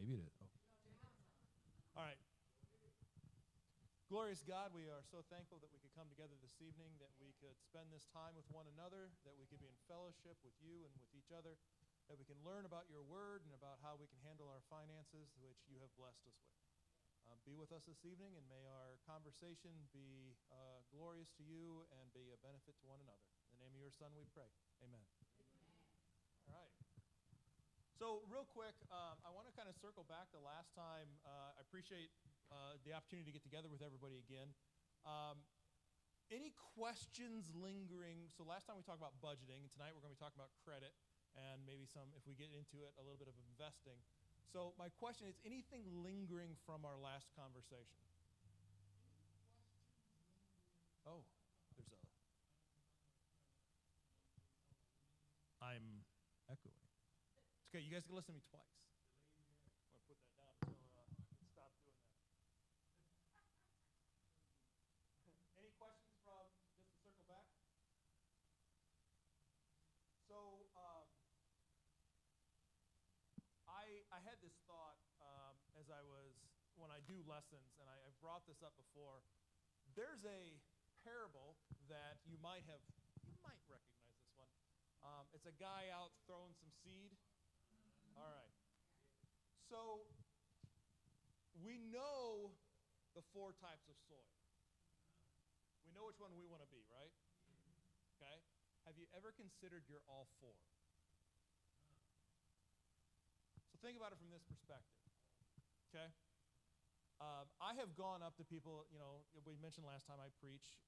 Maybe it is. Oh. All right. Glorious God, we are so thankful that we could come together this evening, that we could spend this time with one another, that we could be in fellowship with you and with each other, that we can learn about your word and about how we can handle our finances, which you have blessed us with. Be with us this evening, and may our conversation be glorious to you and be a benefit to one another. In the name of your Son we pray. Amen. All right. So real quick, I want to kind of circle back to last time. I appreciate the opportunity to get together with everybody again. Any questions lingering? So last time we talked about budgeting, and tonight we're going to be talking about credit and maybe some, if we get into it, a little bit of investing. So my question is, anything lingering from our last conversation? Oh, there's a... I'm echoing. It's okay, you guys can listen to me twice. I'm going to put that down until it stops doing that. Any questions from, just to circle back? So, I had this thought when I do lessons, and I've brought this up before. There's a parable that you might recognize this one. It's a guy out throwing some seed. All right. So we know the 4 types of soil. We know which one we want to be, right? Okay. Have you ever considered you're all 4? So think about it from this perspective. Okay. I have gone up to people, we mentioned last time I preach,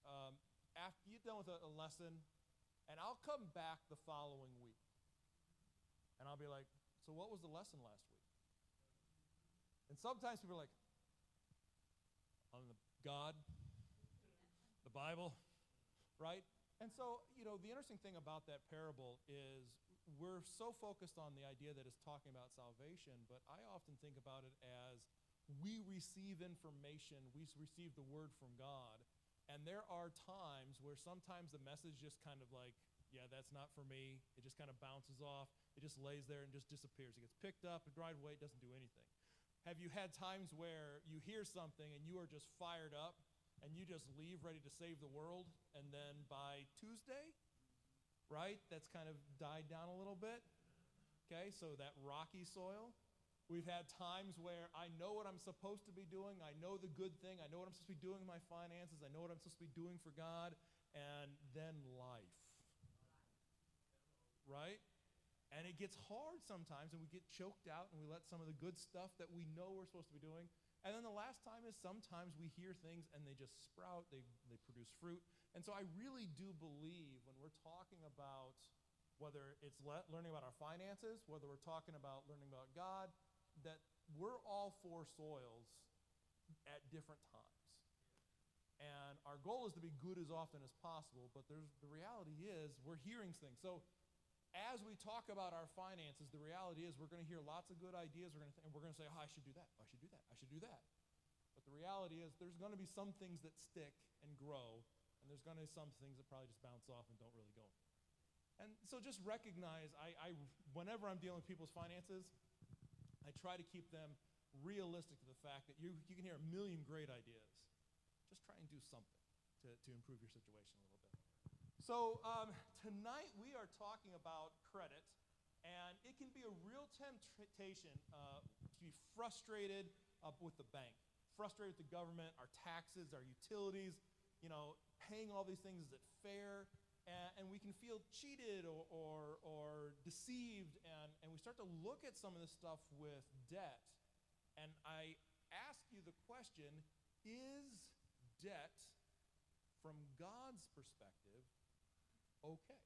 after you get done with a lesson, and I'll come back the following week. And I'll be like, so what was the lesson last week? And sometimes people are like, on God, the Bible, right? And so, the interesting thing about that parable is we're so focused on the idea that it's talking about salvation, but I often think about it as we receive information, we receive the word from God, and there are times where sometimes the message just kind of like, yeah, that's not for me. It just kind of bounces off. It just lays there and just disappears. It gets picked up and dried away. It doesn't do anything. Have you had times where you hear something and you are just fired up and you just leave ready to save the world, and then by Tuesday, right, that's kind of died down a little bit? Okay, so that rocky soil. We've had times where I know what I'm supposed to be doing. I know the good thing. I know what I'm supposed to be doing with my finances. I know what I'm supposed to be doing for God. And then life. Right? And it gets hard sometimes, and we get choked out, and we let some of the good stuff that we know we're supposed to be doing. And then the last time is sometimes we hear things, and they just sprout. They produce fruit. And so I really do believe when we're talking about whether it's learning about our finances, whether we're talking about learning about God, that we're all 4 soils at different times. And our goal is to be good as often as possible, but the reality is we're hearing things. So as we talk about our finances, the reality is we're going to hear lots of good ideas, and we're going to say, oh, I should do that, I should do that, I should do that. But the reality is there's going to be some things that stick and grow, and there's going to be some things that probably just bounce off and don't really go anywhere. And so just recognize, whenever I'm dealing with people's finances, I try to keep them realistic to the fact that you can hear a million great ideas. Just try and do something to improve your situation a little bit. So tonight we are talking about credit, and it can be a real temptation to be frustrated with the bank, frustrated with the government, our taxes, our utilities, paying all these things, is it fair? And we can feel cheated or deceived, and we start to look at some of this stuff with debt. And I ask you the question, is debt, from God's perspective, okay?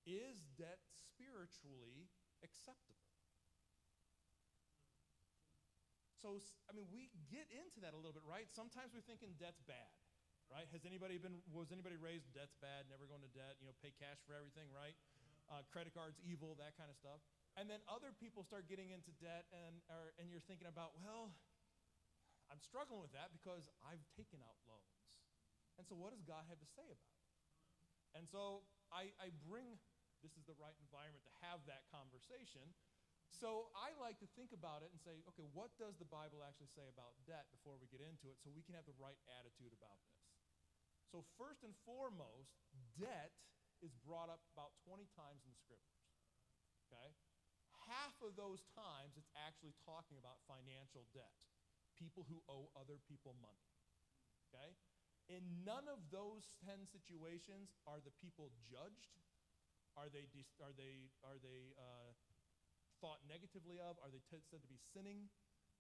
Is debt spiritually acceptable? So, we get into that a little bit, right? Sometimes we're thinking debt's bad. Right? Was anybody raised debt's bad, never go into debt, pay cash for everything, right? Credit cards evil, that kind of stuff. And then other people start getting into debt, and you're thinking about, well, I'm struggling with that because I've taken out loans. And so what does God have to say about it? And so I bring this is the right environment to have that conversation. So I like to think about it and say, okay, what does the Bible actually say about debt before we get into it so we can have the right attitude about this? So first and foremost, debt is brought up about 20 times in the scriptures, okay? Half of those times it's actually talking about financial debt, people who owe other people money, okay? In none of those 10 situations are the people judged. Are they thought negatively of? Are they said to be sinning?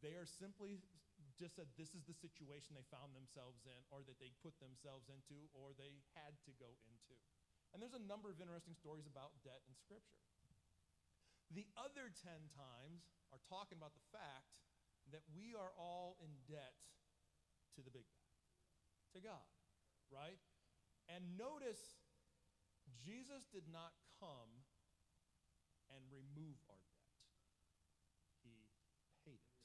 They are simply just said this is the situation they found themselves in, or that they put themselves into, or they had to go into. And there's a number of interesting stories about debt in Scripture. The other 10 times are talking about the fact that we are all in debt to the big guy, to God, right? And notice, Jesus did not come and remove our debt. He paid it.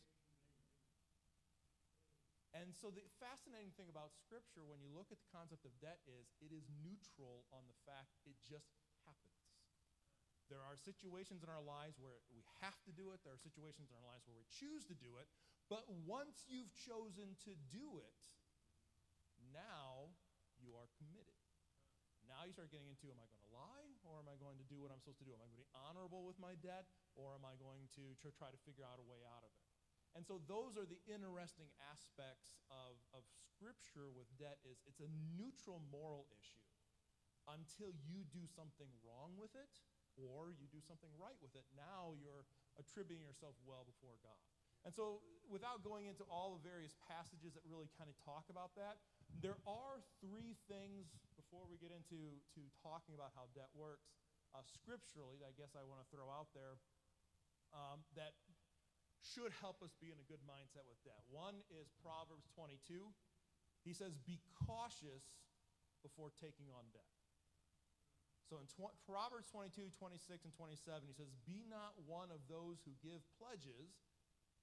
And so the fascinating thing about Scripture, when you look at the concept of debt, is it is neutral on the fact it just happens. There are situations in our lives where we have to do it. There are situations in our lives where we choose to do it. But once you've chosen to do it, now you are committed. Now you start getting into, am I going to lie, or am I going to do what I'm supposed to do? Am I going to be honorable with my debt, or am I going to try to figure out a way out of it? And so those are the interesting aspects of Scripture with debt. Is it's a neutral moral issue until you do something wrong with it, or you do something right with it. Now you're attributing yourself well before God. And so without going into all the various passages that really kind of talk about that, there are three things before we get into talking about how debt works scripturally, I guess I want to throw out there that should help us be in a good mindset with debt. One is Proverbs 22. He says, be cautious before taking on debt. So in Proverbs 22, 26, and 27, he says, be not one of those who give pledges,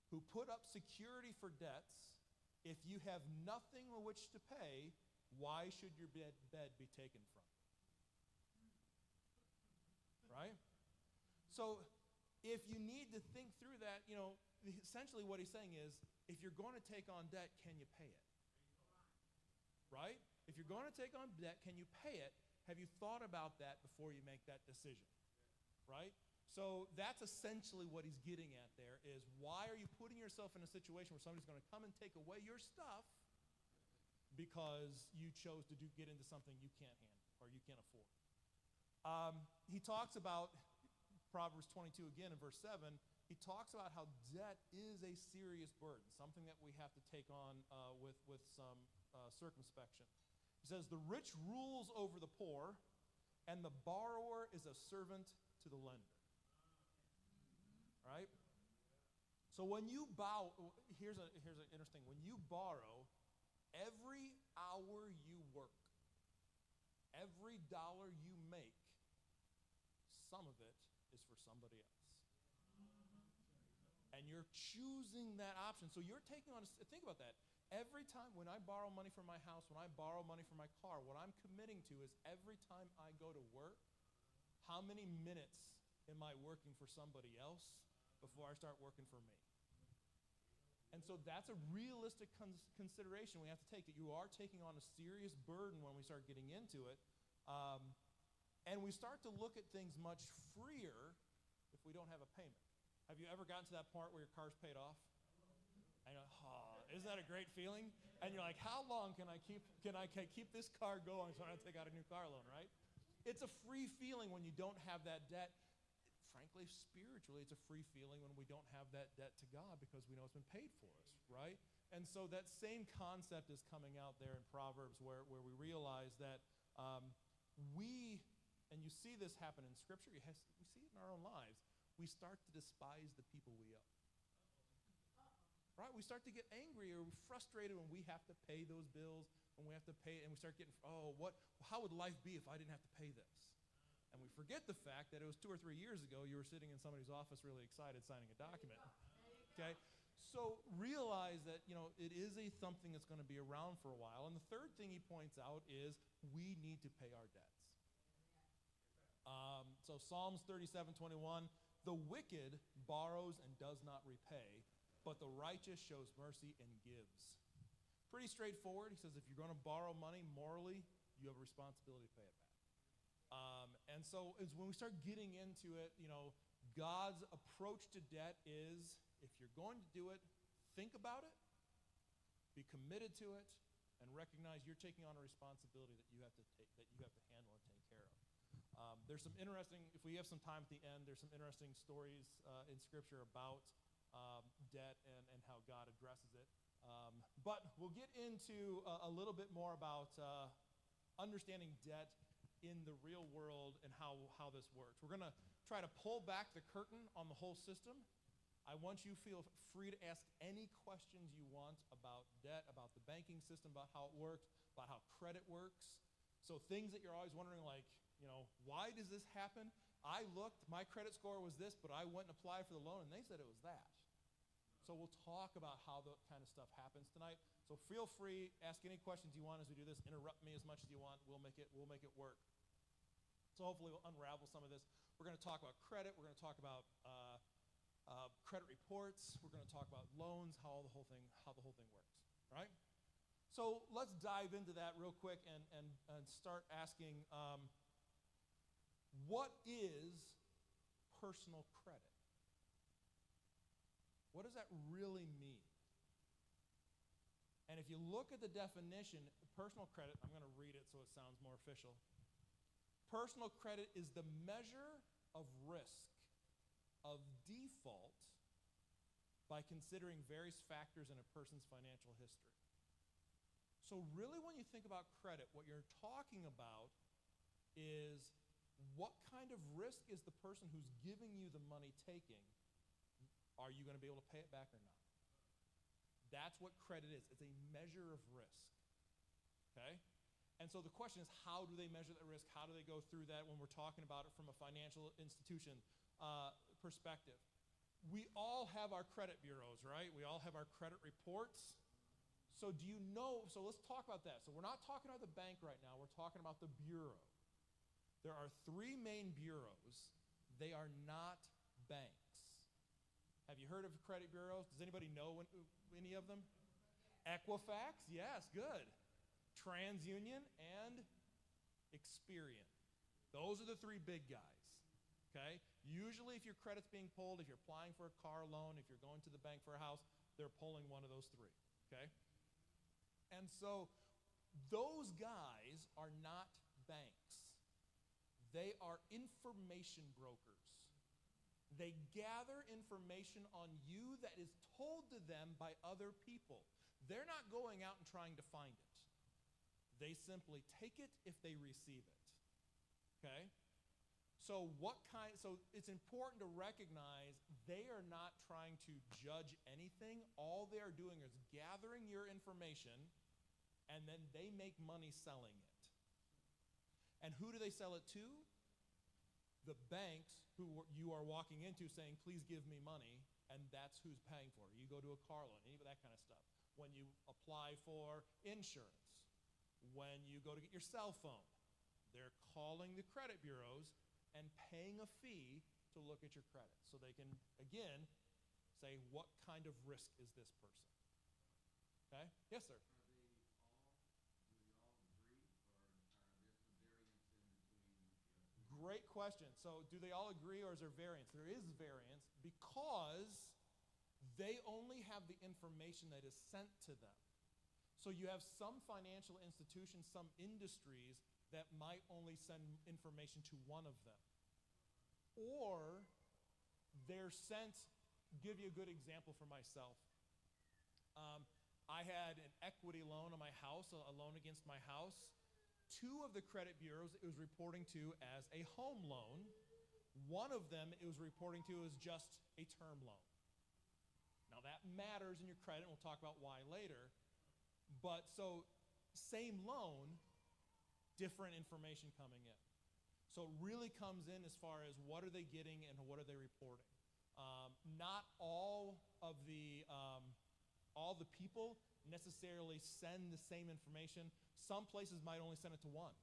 who put up security for debts. If you have nothing with which to pay, why should your bed be taken from you? Right? So if you need to think through that, essentially what he's saying is, if you're going to take on debt, can you pay it? Right? If you're going to take on debt, can you pay it? Have you thought about that before you make that decision? Right? So that's essentially what he's getting at there is, why are you putting yourself in a situation where somebody's going to come and take away your stuff because you chose to get into something you can't handle or you can't afford? He talks about Proverbs 22 again in verse 7. He talks about how debt is a serious burden, something that we have to take on with some circumspection. He says, the rich rules over the poor, and the borrower is a servant to the lender. Right? So when you here's an interesting, when you borrow, every hour you work, every dollar you make, some of it is for somebody else. And you're choosing that option. So you're taking on, think about that. Every time when I borrow money for my house, when I borrow money for my car, what I'm committing to is every time I go to work, how many minutes am I working for somebody else before I start working for me? And so that's a realistic consideration we have to take, that you are taking on a serious burden when we start getting into it. And we start to look at things much freer if we don't have a payment. Have you ever gotten to that part where your car's paid off? I know, isn't that a great feeling? And you're like, how long can I keep this car going so I don't take out a new car loan, right? It's a free feeling when you don't have that debt. Frankly, spiritually, it's a free feeling when we don't have that debt to God because we know it's been paid for us, right? And so that same concept is coming out there in Proverbs where we realize that and you see this happen in Scripture, we see it in our own lives, we start to despise the people we owe. Right? We start to get angry or frustrated when we have to pay those bills, when we have to pay, and we start getting, how would life be if I didn't have to pay this? And we forget the fact that it was 2 or 3 years ago you were sitting in somebody's office really excited signing a document. Okay? So realize that, it is something that's going to be around for a while. And the third thing he points out is we need to pay our debts. So So Psalms 37:21, the wicked borrows and does not repay, but the righteous shows mercy and gives. Pretty straightforward. He says if you're going to borrow money morally, you have a responsibility to pay it back. And so when we start getting into it, God's approach to debt is if you're going to do it, think about it, be committed to it, and recognize you're taking on a responsibility that you have to handle and take care of. There's some interesting, if we have some time at the end, there's some interesting stories in Scripture about debt and how God addresses it. But we'll get into a little bit more about understanding debt in the real world and how this works. We're going to try to pull back the curtain on the whole system. I want you to feel free to ask any questions you want about debt, about the banking system, about how it works, about how credit works. So things that you're always wondering, like, why does this happen? I looked, my credit score was this, but I went and applied for the loan, and they said it was that. So we'll talk about how that kind of stuff happens tonight. So feel free, ask any questions you want as we do this. Interrupt me as much as you want. We'll make it work. So hopefully we'll unravel some of this. We're going to talk about credit. We're going to talk about credit reports. We're going to talk about loans, how the whole thing works. Right? So let's dive into that real quick and start asking, what is personal credit? What does that really mean? And if you look at the definition, personal credit, I'm going to read it so it sounds more official. Personal credit is the measure of risk of default by considering various factors in a person's financial history. So really when you think about credit, what you're talking about is what kind of risk is the person who's giving you the money taking? Are you going to be able to pay it back or not? That's what credit is. It's a measure of risk. Okay? And so the question is, how do they measure that risk? How do they go through that when we're talking about it from a financial institution perspective? We all have our credit bureaus, right? We all have our credit reports. So do you know, so let's talk about that. So we're not talking about the bank right now. We're talking about the bureau. There are three main bureaus. They are not banks. Have you heard of credit bureaus? Does anybody know any of them? Equifax, yes, good. TransUnion and Experian. Those are the three big guys, okay? Usually if your credit's being pulled, if you're applying for a car loan, if you're going to the bank for a house, they're pulling one of those three, okay? And so those guys are not banks. They are information brokers. They gather information on you that is told to them by other people. They're not going out and trying to find it. They simply take it if they receive it. Okay? So it's important to recognize they are not trying to judge anything. All they are doing is gathering your information, and then they make money selling it. And who do they sell it to? The banks who you are walking into saying, please give me money, and that's who's paying for it. You go to a car loan, any of that kind of stuff. When you apply for insurance, when you go to get your cell phone, they're calling the credit bureaus and paying a fee to look at your credit. So they can, again, say, what kind of risk is this person? Okay? Yes, sir? Great question. So do they all agree or is there variance? There is variance because they only have the information that is sent to them. So you have some financial institutions, some industries that might only send information to one of them. Or they're sent, give you a good example for myself. I had an equity loan on my house, a loan against my house. Two of the credit bureaus it was reporting to as a home loan. One of them it was reporting to as just a term loan. Now that matters in your credit, and we'll talk about why later. But so same loan, different information coming in. So it really comes in as far as what are they getting and what are they reporting. Not all the people necessarily send the same information. Some places might only send it to one.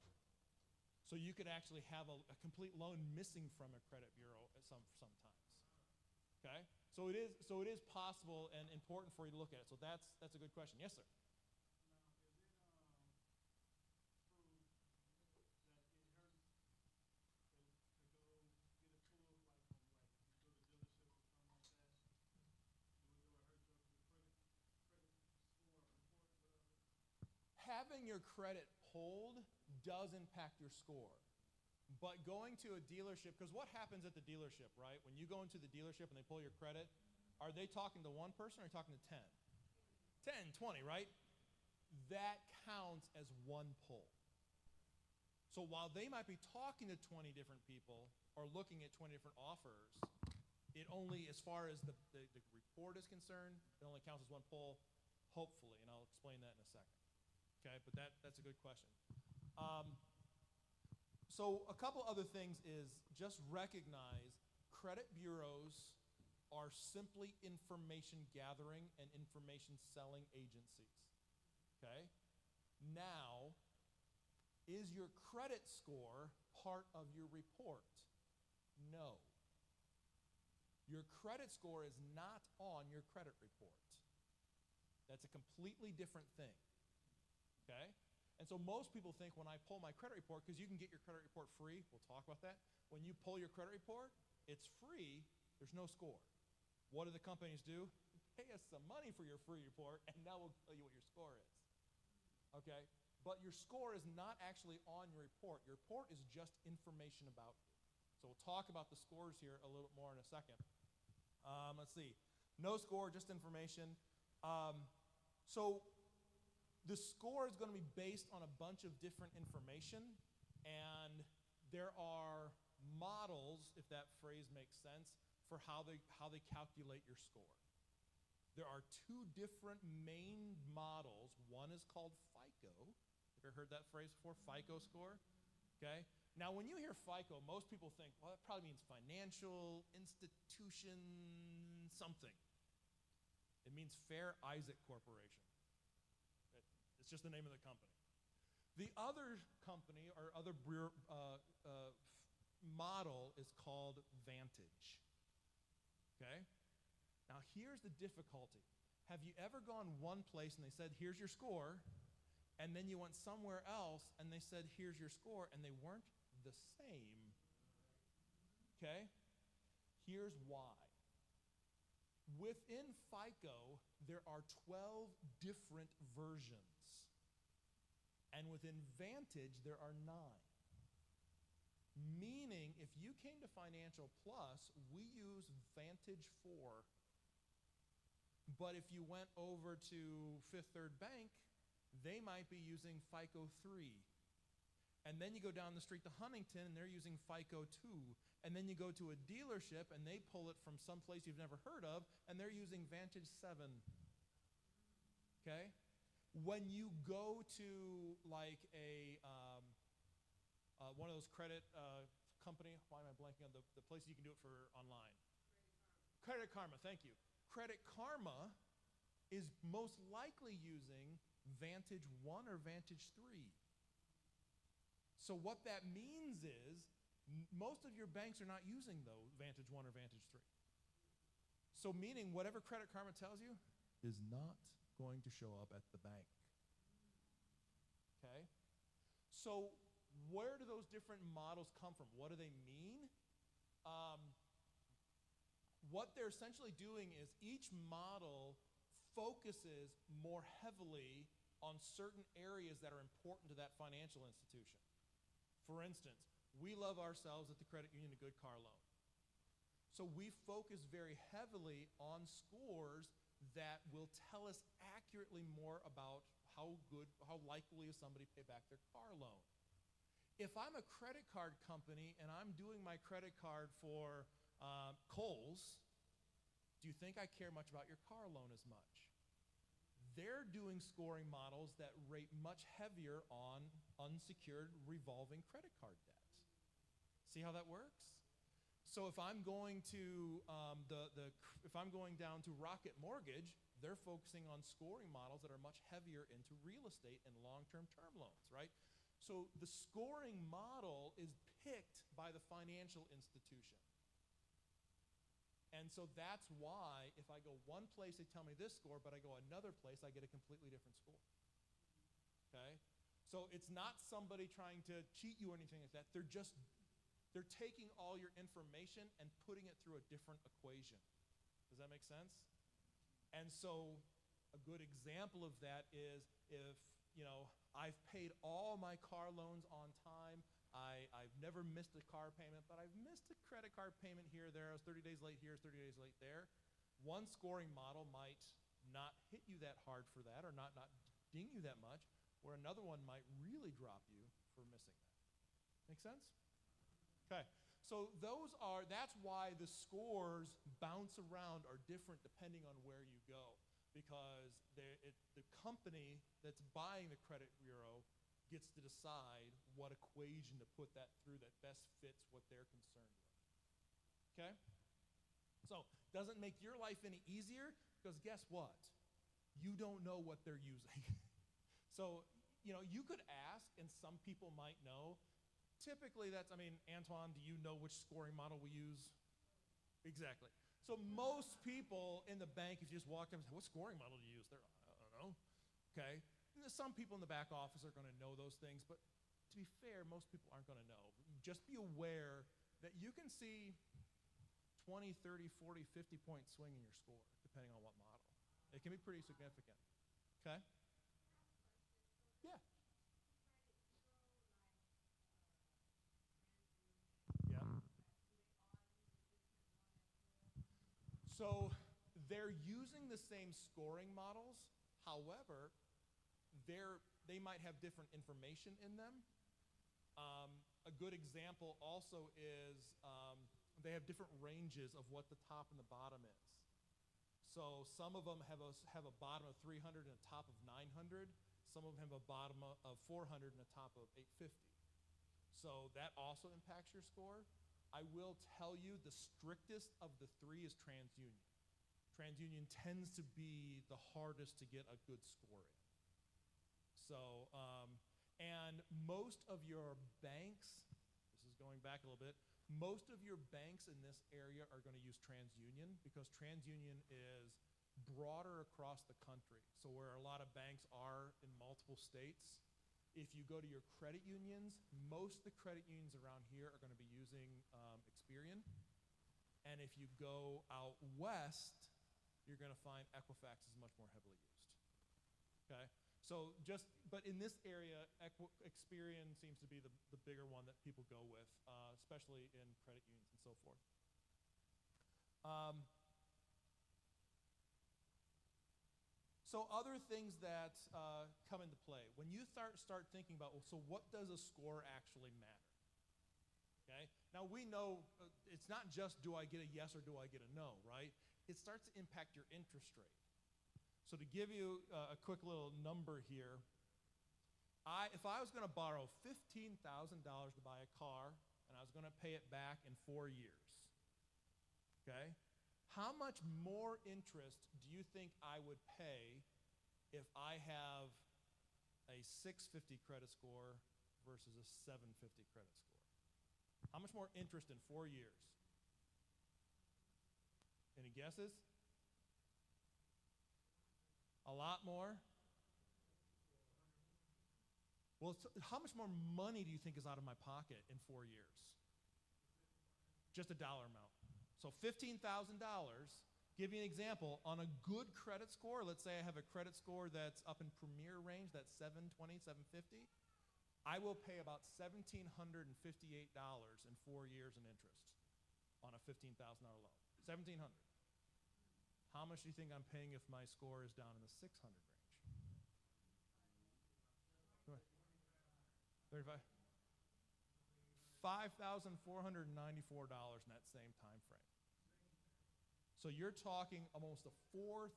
So you could actually have a complete loan missing from a credit bureau at sometimes. Okay? So it is possible and important for you to look at it. So that's a good question. Yes, sir. Having your credit pulled does impact your score. But going to a dealership, because what happens at the dealership, right? When you go into the dealership and they pull your credit, are they talking to one person or are they talking to 10? 10, 20, right? That counts as one pull. So while they might be talking to 20 different people or looking at 20 different offers, it only, as far as the report is concerned, it only counts as one pull, hopefully, and I'll explain that in a second. Okay, but that's a good question. So a couple other things is just recognize credit bureaus are simply information gathering and information selling agencies. Okay? Now, is your credit score part of your report? No. Your credit score is not on your credit report. That's a completely different thing. Okay? And so most people think when I pull my credit report, because you can get your credit report free, we'll talk about that. When you pull your credit report, it's free, there's no score. What do the companies do? Pay us some money for your free report, and now we'll tell you what your score is. Okay? But your score is not actually on your report. Your report is just information about you. So we'll talk about the scores here a little bit more in a second. Let's see. No score, just information. So the score is going to be based on a bunch of different information, and there are models, if that phrase makes sense, for how they calculate your score. There are two different main models. One is called FICO. Have you ever heard that phrase before? FICO score? Okay. Now, when you hear FICO, most people think, well, that probably means financial institution something. It means Fair Isaac Corporation. It's just the name of the company. The other company or other model is called Vantage. Okay? Now here's the difficulty. Have you ever gone one place and they said, here's your score, and then you went somewhere else and they said, here's your score, and they weren't the same? Okay? Here's why. Within FICO, there are 12 different versions. And within Vantage, there are 9. Meaning, if you came to Financial Plus, we use Vantage 4. But if you went over to Fifth Third Bank, they might be using FICO 3. And then you go down the street to Huntington, and they're using FICO 2. And then you go to a dealership, and they pull it from some place you've never heard of, and they're using Vantage 7. Okay? When you go to like one of those credit company, why am I blanking on the places you can do it for online? Credit Karma, thank you. Credit Karma is most likely using Vantage 1 or Vantage 3. So what that means is most of your banks are not using Vantage 1 or Vantage 3. So meaning whatever Credit Karma tells you is not going to show up at the bank. Okay? So where do those different models come from? What do they mean? What they're essentially doing is each model focuses more heavily on certain areas that are important to that financial institution. For instance, we love ourselves at the credit union a good car loan. So we focus very heavily on scores that will tell us accurately more about how likely is somebody to pay back their car loan. If I'm a credit card company and I'm doing my credit card for Kohl's, do you think I care much about your car loan as much? They're doing scoring models that rate much heavier on unsecured revolving credit card debt. See how that works? So if I'm going to if I'm going down to Rocket Mortgage, they're focusing on scoring models that are much heavier into real estate and long-term term loans, right? So the scoring model is picked by the financial institution. And so that's why if I go one place, they tell me this score, but I go another place, I get a completely different score. Okay? So it's not somebody trying to cheat you or anything like that. They're taking all your information and putting it through a different equation. Does that make sense? And so a good example of that is if, I've paid all my car loans on time. I've never missed a car payment, but I've missed a credit card payment here or there. I was 30 days late here, 30 days late there. One scoring model might not hit you that hard for that or not ding you that much, where another one might really drop you for missing that. Make sense? Okay. So that's why the scores bounce around are different depending on where you go, because the company that's buying the credit bureau gets to decide what equation to put that through that best fits what they're concerned with. Okay? So, doesn't make your life any easier, because guess what? You don't know what they're using. So, you could ask, and some people might know. Typically, Antoine, do you know which scoring model we use? Exactly. So most people in the bank, if you just walk up and say, what scoring model do you use? They're, I don't know. Okay? Some people in the back office are going to know those things, but to be fair, most people aren't going to know. Just be aware that you can see 20, 30, 40, 50-point swing in your score, depending on what model. It can be pretty significant. Okay? Yeah. Yeah. So they're using the same scoring models. However, they might have different information in them. A good example also is they have different ranges of what the top and the bottom is. So some of them have a bottom of 300 and a top of 900. Some of them have a bottom of 400 and a top of 850. So that also impacts your score. I will tell you the strictest of the three is TransUnion. TransUnion tends to be the hardest to get a good score in. So, and most of your banks, this is going back a little bit, most of your banks in this area are going to use TransUnion because TransUnion is broader across the country. So where a lot of banks are in multiple states, if you go to your credit unions, most of the credit unions around here are going to be using Experian. And if you go out west, you're going to find Equifax is much more heavily used. Okay? So but in this area, Experian seems to be the bigger one that people go with, especially in credit unions and so forth. So other things that come into play. When you start thinking about, well, so what does a score actually matter? Okay? Now we know it's not just do I get a yes or do I get a no, right? It starts to impact your interest rate. So to give you a quick little number here, if I was going to borrow $15,000 to buy a car and I was going to pay it back in 4 years, okay? How much more interest do you think I would pay if I have a 650 credit score versus a 750 credit score? How much more interest in 4 years? Any guesses? A lot more? Well, how much more money do you think is out of my pocket in 4 years? Just a dollar amount. So $15,000, give you an example, on a good credit score, let's say I have a credit score that's up in premier range, that's 720, 750, I will pay about $1,758 in 4 years in interest on a $15,000 loan. $1,700. How much do you think I'm paying if my score is down in the 600 range? 35? $5,494 in that same time frame. So you're talking almost a $4,000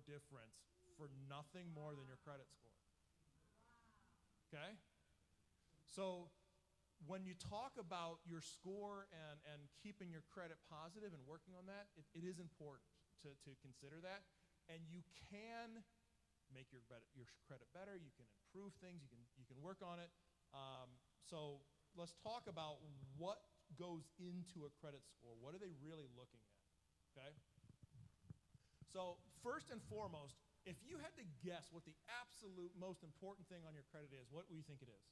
difference for nothing more than your credit score. Okay? So when you talk about your score and keeping your credit positive and working on that, it is important to consider that. And you can make your credit better. You can improve things. You can work on it. So let's talk about what goes into a credit score. What are they really looking at? Okay. So first and foremost, if you had to guess what the absolute most important thing on your credit is, what do you think it is?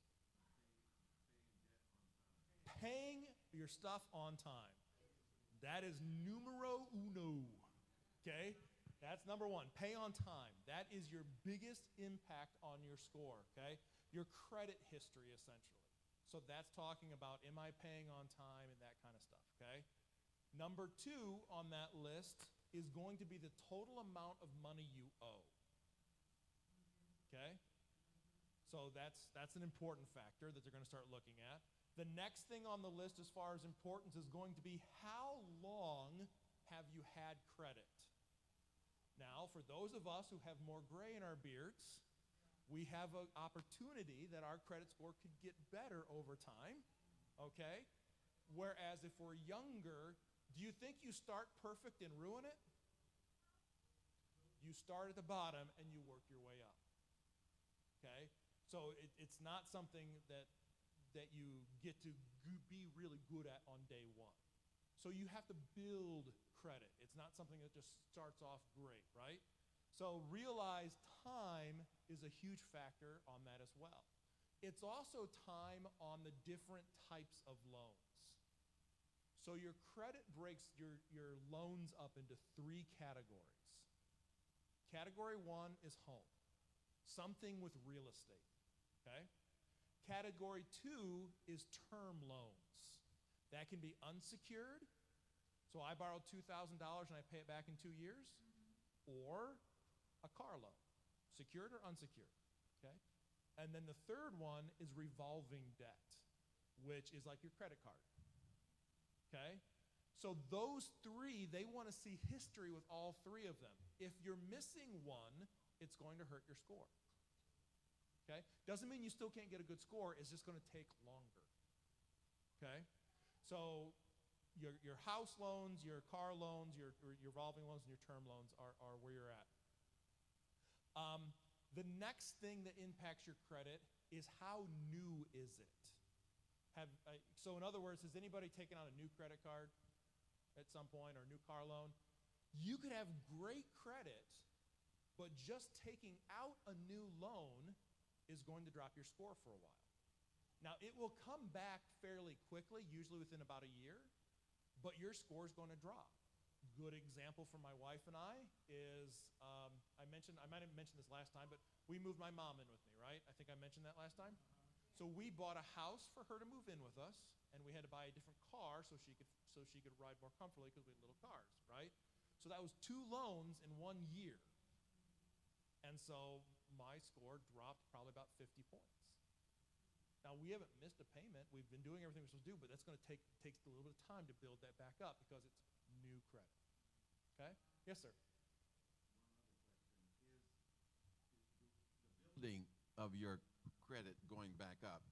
Paying your stuff on time. That is numero uno. Okay? That's number one. Pay on time. That is your biggest impact on your score. Okay? Your credit history, essentially. So that's talking about, am I paying on time and that kind of stuff. Okay? Number two on that list is going to be the total amount of money you owe. Okay? So that's an important factor that they're going to start looking at. The next thing on the list as far as importance is going to be, how long have you had credit? Now, for those of us who have more gray in our beards, we have an opportunity that our credit score could get better over time, okay? Whereas if we're younger, do you think you start perfect and ruin it? You start at the bottom and you work your way up, okay? So it's not something that you get to be really good at on day one. So you have to build credit. It's not something that just starts off great, right? So realize time is a huge factor on that as well. It's also time on the different types of loans. So your credit breaks your loans up into 3 categories. Category 1 is home, something with real estate, okay? Category 2 is term loans. That can be unsecured. So I borrowed $2,000 and I pay it back in 2 years. Or a car loan, secured or unsecured, okay? And then the third one is revolving debt, which is like your credit card, okay? So those 3, they want to see history with all 3 of them. If you're missing one, it's going to hurt your score. Okay? Doesn't mean you still can't get a good score. It's just going to take longer. Okay? So your house loans, your car loans, your revolving loans, and your term loans are where you're at. The next thing that impacts your credit is, how new is it? So in other words, has anybody taken out a new credit card at some point, or a new car loan? You could have great credit, but just taking out a new loan is going to drop your score for a while. Now, it will come back fairly quickly, usually within about a year, but your score is going to drop. Good example for my wife and I is, I might have mentioned this last time, but we moved my mom in with me, right? I think I mentioned that last time. So we bought a house for her to move in with us, and we had to buy a different car so she could ride more comfortably because we had little cars, right? So that was 2 loans in 1 year. And so my score dropped probably about 50 points. Now, we haven't missed a payment. We've been doing everything we're supposed to do, but that's going to take a little bit of time to build that back up because it's new credit. Okay? Yes, sir. Building of your credit going back up,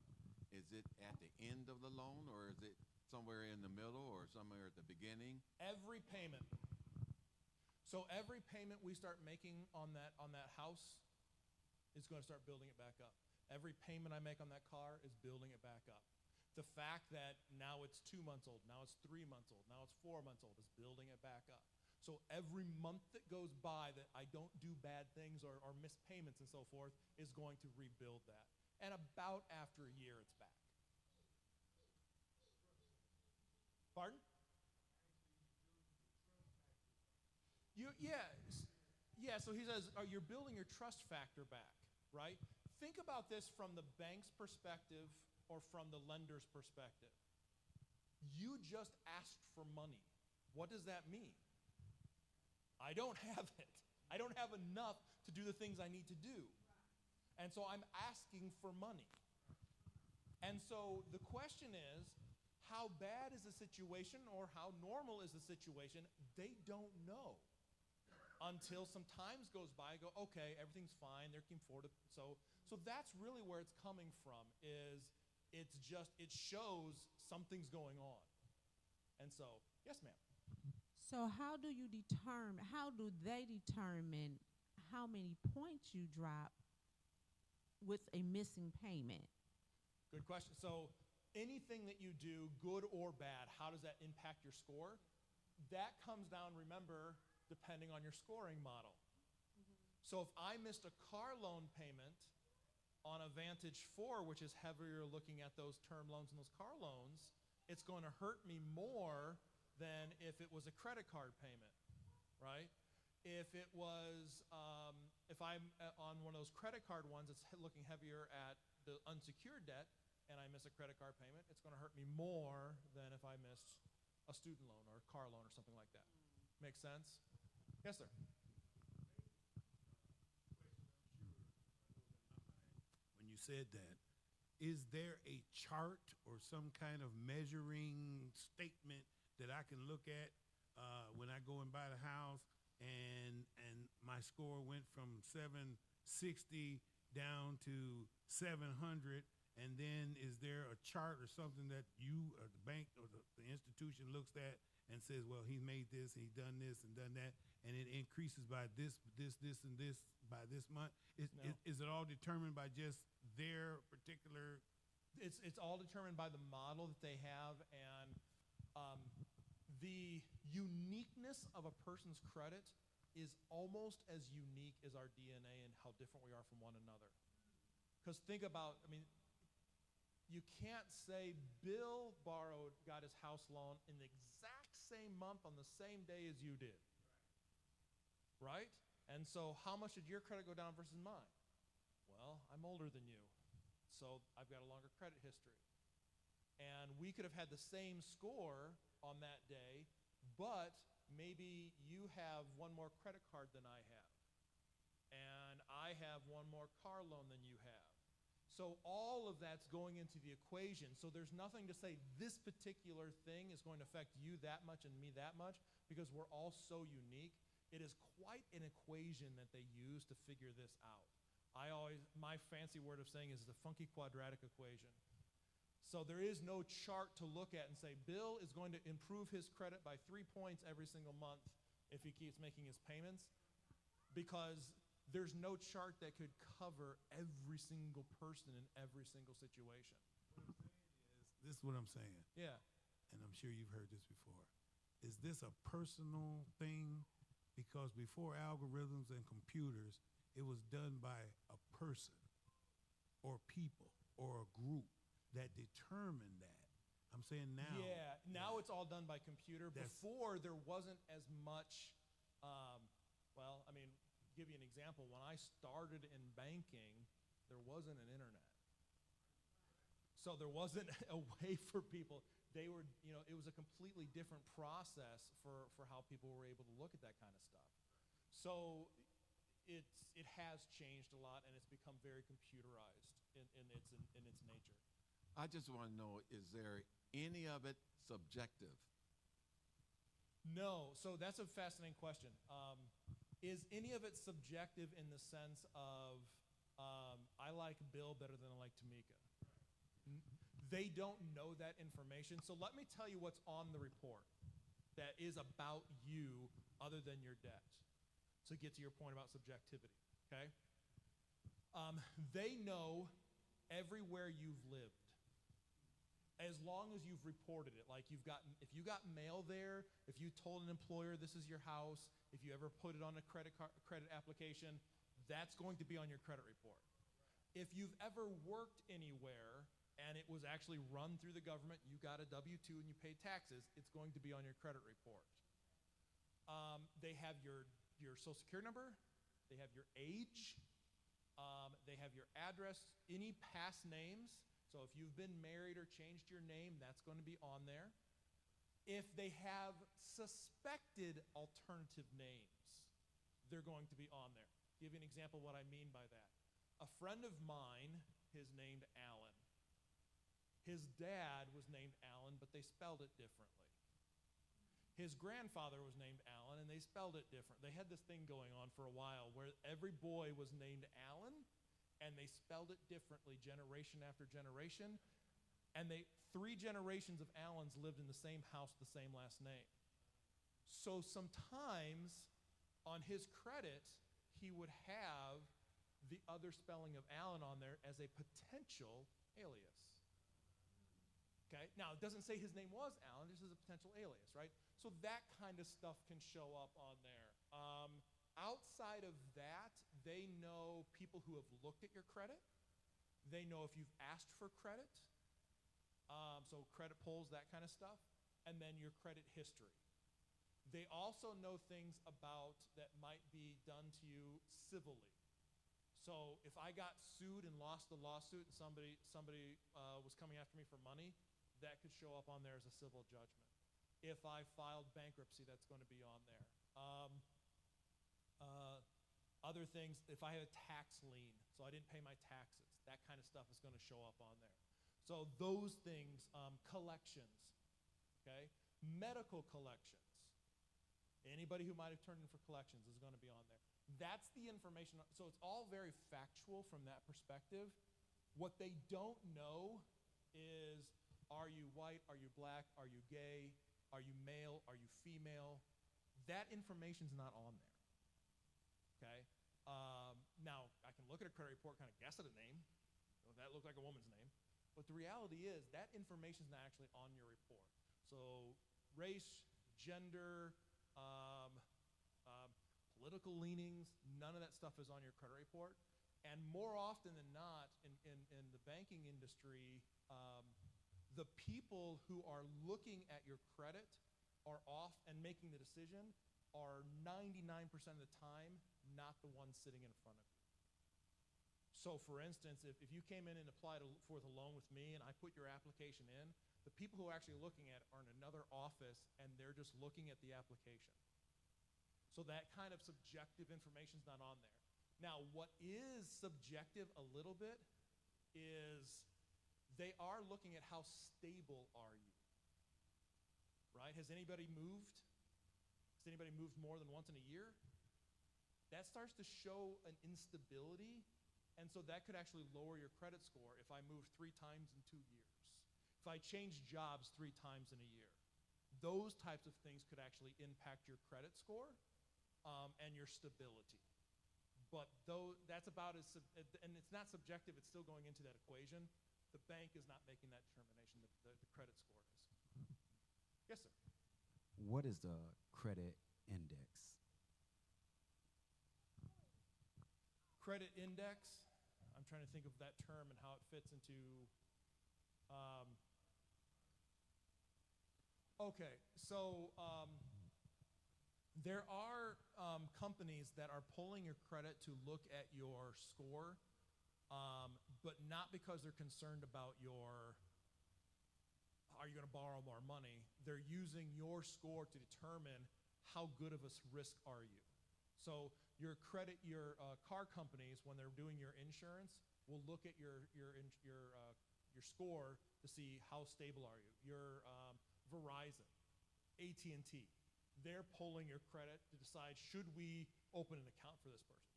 is it at the end of the loan, or is it somewhere in the middle, or somewhere at the beginning? Every payment. So every payment we start making on that house is going to start building it back up. Every payment I make on that car is building it back up. The fact that now it's 2 months old, now it's 3 months old, now it's 4 months old is building it back up. So every month that goes by that I don't do bad things or miss payments and so forth is going to rebuild that. And about after a year, it's back. Pardon? Yeah, so he says, you're building your trust factor back, right? Think about this from the bank's perspective or from the lender's perspective. You just asked for money. What does that mean? I don't have it. I don't have enough to do the things I need to do. And so I'm asking for money. And so the question is, how bad is the situation or how normal is the situation? They don't know until some time goes by. Go, okay, everything's fine. They're looking forward to so that's really where it's coming from. It shows something's going on. And so, yes, ma'am. So how do they determine how many points you drop with a missing payment. Good question. So anything that you do, good or bad, how does that impact your score? That comes down, remember, depending on your scoring model. So if I missed a car loan payment on a Vantage 4, which is heavier looking at those term loans and those car loans, it's going to hurt me more than if it was a credit card payment, right? If it was, if I'm on one of those credit card ones, it's looking heavier at the unsecured debt, and I miss a credit card payment, it's going to hurt me more than if I missed a student loan or a car loan or something like that. Make sense? Yes, sir. When you said that, is there a chart or some kind of measuring statement that I can look at when I go and buy the house and my score went from 760 down to 700, and then is there a chart or something that you or the bank or the institution looks at and says, well, he made this, he done this and done that, and it increases by this, and this by this month? No. Is it all determined by just their particular? It's all determined by the model that they have, and the uniqueness of a person's credit is almost as unique as our DNA and how different we are from one another. Because think about, I mean, you can't say Bill got his house loan in the exact same month on the same day as you did, right? And so how much did your credit go down versus mine? Well, I'm older than you, so I've got a longer credit history. And we could have had the same score on that day, but maybe you have one more credit card than I have, and I have one more car loan than you have. So all of that's going into the equation. So there's nothing to say this particular thing is going to affect you that much and me that much, because we're all so unique. It is quite an equation that they use to figure this out. My fancy word of saying is the funky quadratic equation. So there is no chart to look at and say, Bill is going to improve his credit by 3 points every single month if he keeps making his payments, because there's no chart that could cover every single person in every single situation. This is what I'm saying, Yeah. and I'm sure you've heard this before. Is this a personal thing? Because before algorithms and computers, it was done by a person or people or a group that determined that. I'm saying now. Yeah, now it's all done by computer. Before, there wasn't as much, well, I mean, give you an example. When I started in banking, there wasn't an internet. So there wasn't a way for people. They were, it was a completely different process for how people were able to look at that kind of stuff. So it has changed a lot, and it's become very computerized in its nature. I just want to know, is there any of it subjective? No. So that's a fascinating question. Is any of it subjective in the sense of I like Bill better than I like Tamika? They don't know that information. So let me tell you what's on the report that is about you other than your debt. So get to your point about subjectivity, okay? They know everywhere you've lived, as long as you've reported it. Like if you got mail there, if you told an employer this is your house, if you ever put it on a credit application, that's going to be on your credit report. If you've ever worked anywhere and it was actually run through the government, you got a W-2 and you paid taxes, it's going to be on your credit report. They have your social security number, they have your age, they have your address, any past names. So if you've been married or changed your name, that's going to be on there. If they have suspected alternative names, they're going to be on there. Give you an example of what I mean by that. A friend of mine is named Alan. His dad was named Alan, but they spelled it differently. His grandfather was named Alan, and they spelled it different. They had this thing going on for a while where every boy was named Alan, and they spelled it differently generation after generation. And 3 generations of Allens lived in the same house with the same last name. So sometimes on his credit, he would have the other spelling of Allen on there as a potential alias. Okay, now it doesn't say his name was Allen, just as a potential alias, right? So that kind of stuff can show up on there. Outside of that, they know people who have looked at your credit. They know if you've asked for credit, so credit pulls, that kind of stuff, and then your credit history. They also know things about that might be done to you civilly. So if I got sued and lost the lawsuit and somebody was coming after me for money, that could show up on there as a civil judgment. If I filed bankruptcy, that's going to be on there. Other things, if I had a tax lien, so I didn't pay my taxes, that kind of stuff is going to show up on there. So those things, collections, okay? Medical collections. Anybody who might have turned in for collections is going to be on there. That's the information. So it's all very factual from that perspective. What they don't know is, are you white? Are you black? Are you gay? Are you male? Are you female? That information's not on there. Okay? Now, I can look at a credit report, kind of guess at a name. Oh, that looked like a woman's name. But the reality is that information's not actually on your report. So race, gender, political leanings, none of that stuff is on your credit report. And more often than not, in the banking industry, the people who are looking at your credit are off and making the decision are 99% of the time not the ones sitting in front of you. So for instance, if you came in and applied for the loan with me and I put your application in, the people who are actually looking at it are in another office and they're just looking at the application. So that kind of subjective information is not on there. Now, what is subjective a little bit is they are looking at how stable are you, right? Has anybody moved? Has anybody moved more than once in a year? That starts to show an instability, and so that could actually lower your credit score if I move 3 times in 2 years. If I change jobs 3 times in a year. Those types of things could actually impact your credit score and your stability. But though that's about as, and it's not subjective, it's still going into that equation. The bank is not making that determination, the credit score is. Yes, sir. What is the credit index? Credit index, I'm trying to think of that term and how it fits into, okay, so there are companies that are pulling your credit to look at your score, but not because they're concerned about are you going to borrow more money? They're using your score to determine how good of a risk are you. So your car companies, when they're doing your insurance, will look at your score to see how stable are you. Your Verizon, AT&T, they're pulling your credit to decide, should we open an account for this person?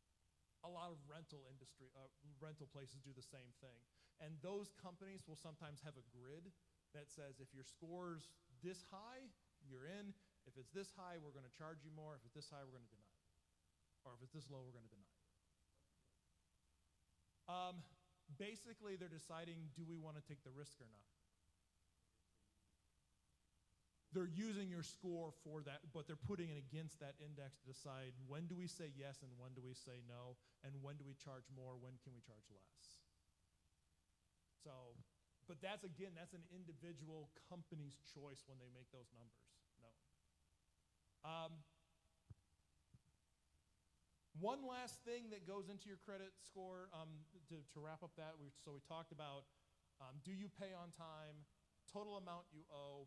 A lot of rental places do the same thing. And those companies will sometimes have a grid that says, if your score's this high, you're in. If it's this high, we're going to charge you more. If it's this high, we're going to deny it. Or if it's this low, we're going to deny it. Basically, they're deciding, do we want to take the risk or not? They're using your score for that, but they're putting it against that index to decide, when do we say yes and when do we say no, and when do we charge more, when can we charge less? So, but that's an individual company's choice when they make those numbers. No. One last thing that goes into your credit score, to wrap up that, so we talked about, do you pay on time, total amount you owe,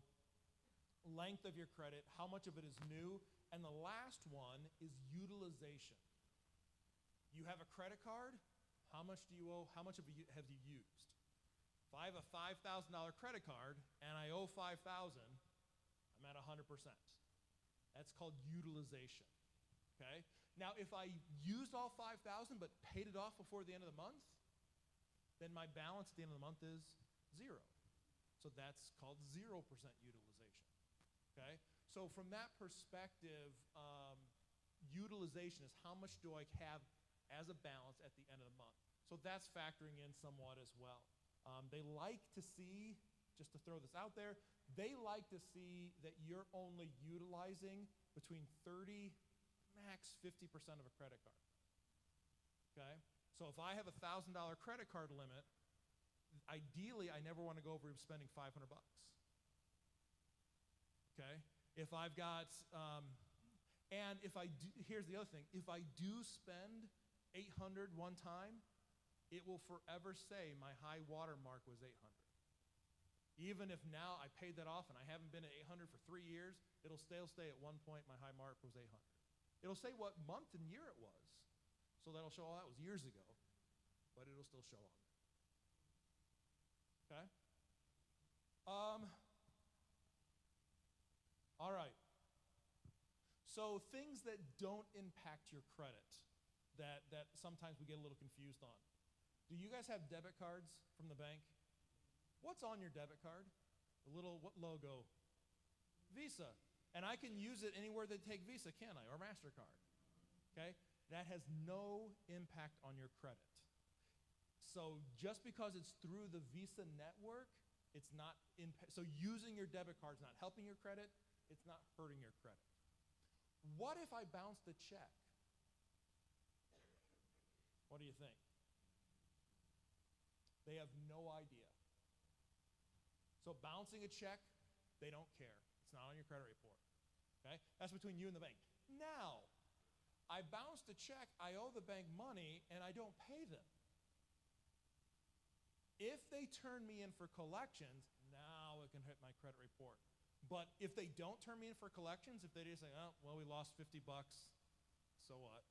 length of your credit, how much of it is new, and the last one is utilization. You have a credit card, how much do you owe, how much have you used? If I have a $5,000 credit card and I owe $5,000, I'm at 100%. That's called utilization, okay? Now, if I used all $5,000 but paid it off before the end of the month, then my balance at the end of the month is 0. So that's called 0% utilization, okay? So from that perspective, utilization is how much do I have as a balance at the end of the month. So that's factoring in somewhat as well. They like to see, just to throw this out there, they like to see that you're only utilizing between 30, max 50% of a credit card. Okay? So if I have a $1,000 credit card limit, ideally I never want to go over spending 500 bucks. Okay? If I've got, and if I do, here's the other thing, if I do spend 800 one time, it will forever say my high water mark was 800. Even if now I paid that off and I haven't been at 800 for 3 years, it'll still stay at one point my high mark was 800. It'll say what month and year it was. So that'll show, oh, that was years ago, but it'll still show on there. Okay? All right. So things that don't impact your credit that sometimes we get a little confused on. Do you guys have debit cards from the bank? What's on your debit card? What logo? Visa. And I can use it anywhere they take Visa, can't I? Or MasterCard. Okay? That has no impact on your credit. So just because it's through the Visa network, it's not so using your debit card is not helping your credit, it's not hurting your credit. What if I bounced a check? What do you think? They have no idea. So bouncing a check, they don't care. It's not on your credit report. Okay? That's between you and the bank. Now, I bounced a check, I owe the bank money, and I don't pay them. If they turn me in for collections, now it can hit my credit report. But if they don't turn me in for collections, if they just say, oh, well, we lost 50 bucks, so what?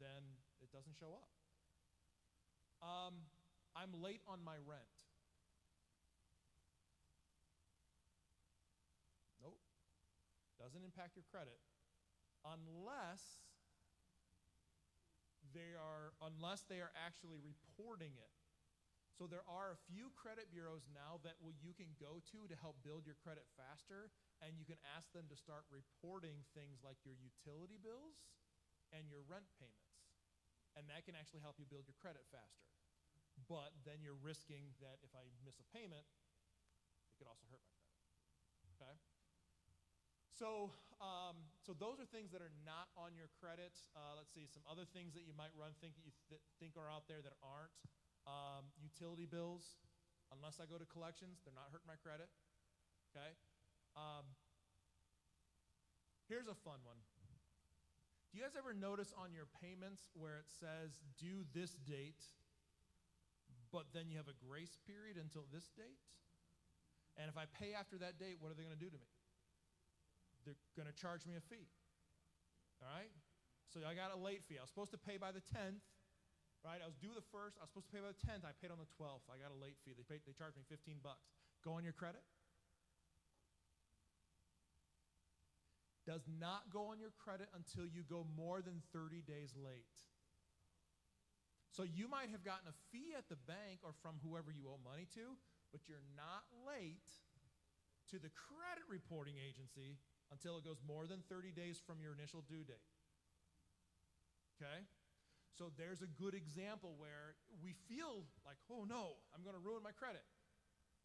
Then it doesn't show up. I'm late on my rent. Nope. Doesn't impact your credit unless they are actually reporting it. So there are a few credit bureaus now that you can go to help build your credit faster, and you can ask them to start reporting things like your utility bills and your rent payments. And that can actually help you build your credit faster. But then you're risking that if I miss a payment, it could also hurt my credit. Okay? So those are things that are not on your credit. Let's see, some other things that you might think are out there that aren't. Utility bills, unless I go to collections, they're not hurting my credit. Okay? Here's a fun one. Do you guys ever notice on your payments where it says due this date, but then you have a grace period until this date? And if I pay after that date, what are they going to do to me? They're going to charge me a fee. All right? So I got a late fee. I was supposed to pay by the 10th. Right? I was due the 1st. I was supposed to pay by the 10th. I paid on the 12th. I got a late fee. They charged me 15 bucks. Go on your credit? Does not go on your credit until you go more than 30 days late. So you might have gotten a fee at the bank or from whoever you owe money to, but you're not late to the credit reporting agency until it goes more than 30 days from your initial due date. Okay? So there's a good example where we feel like, oh no, I'm going to ruin my credit.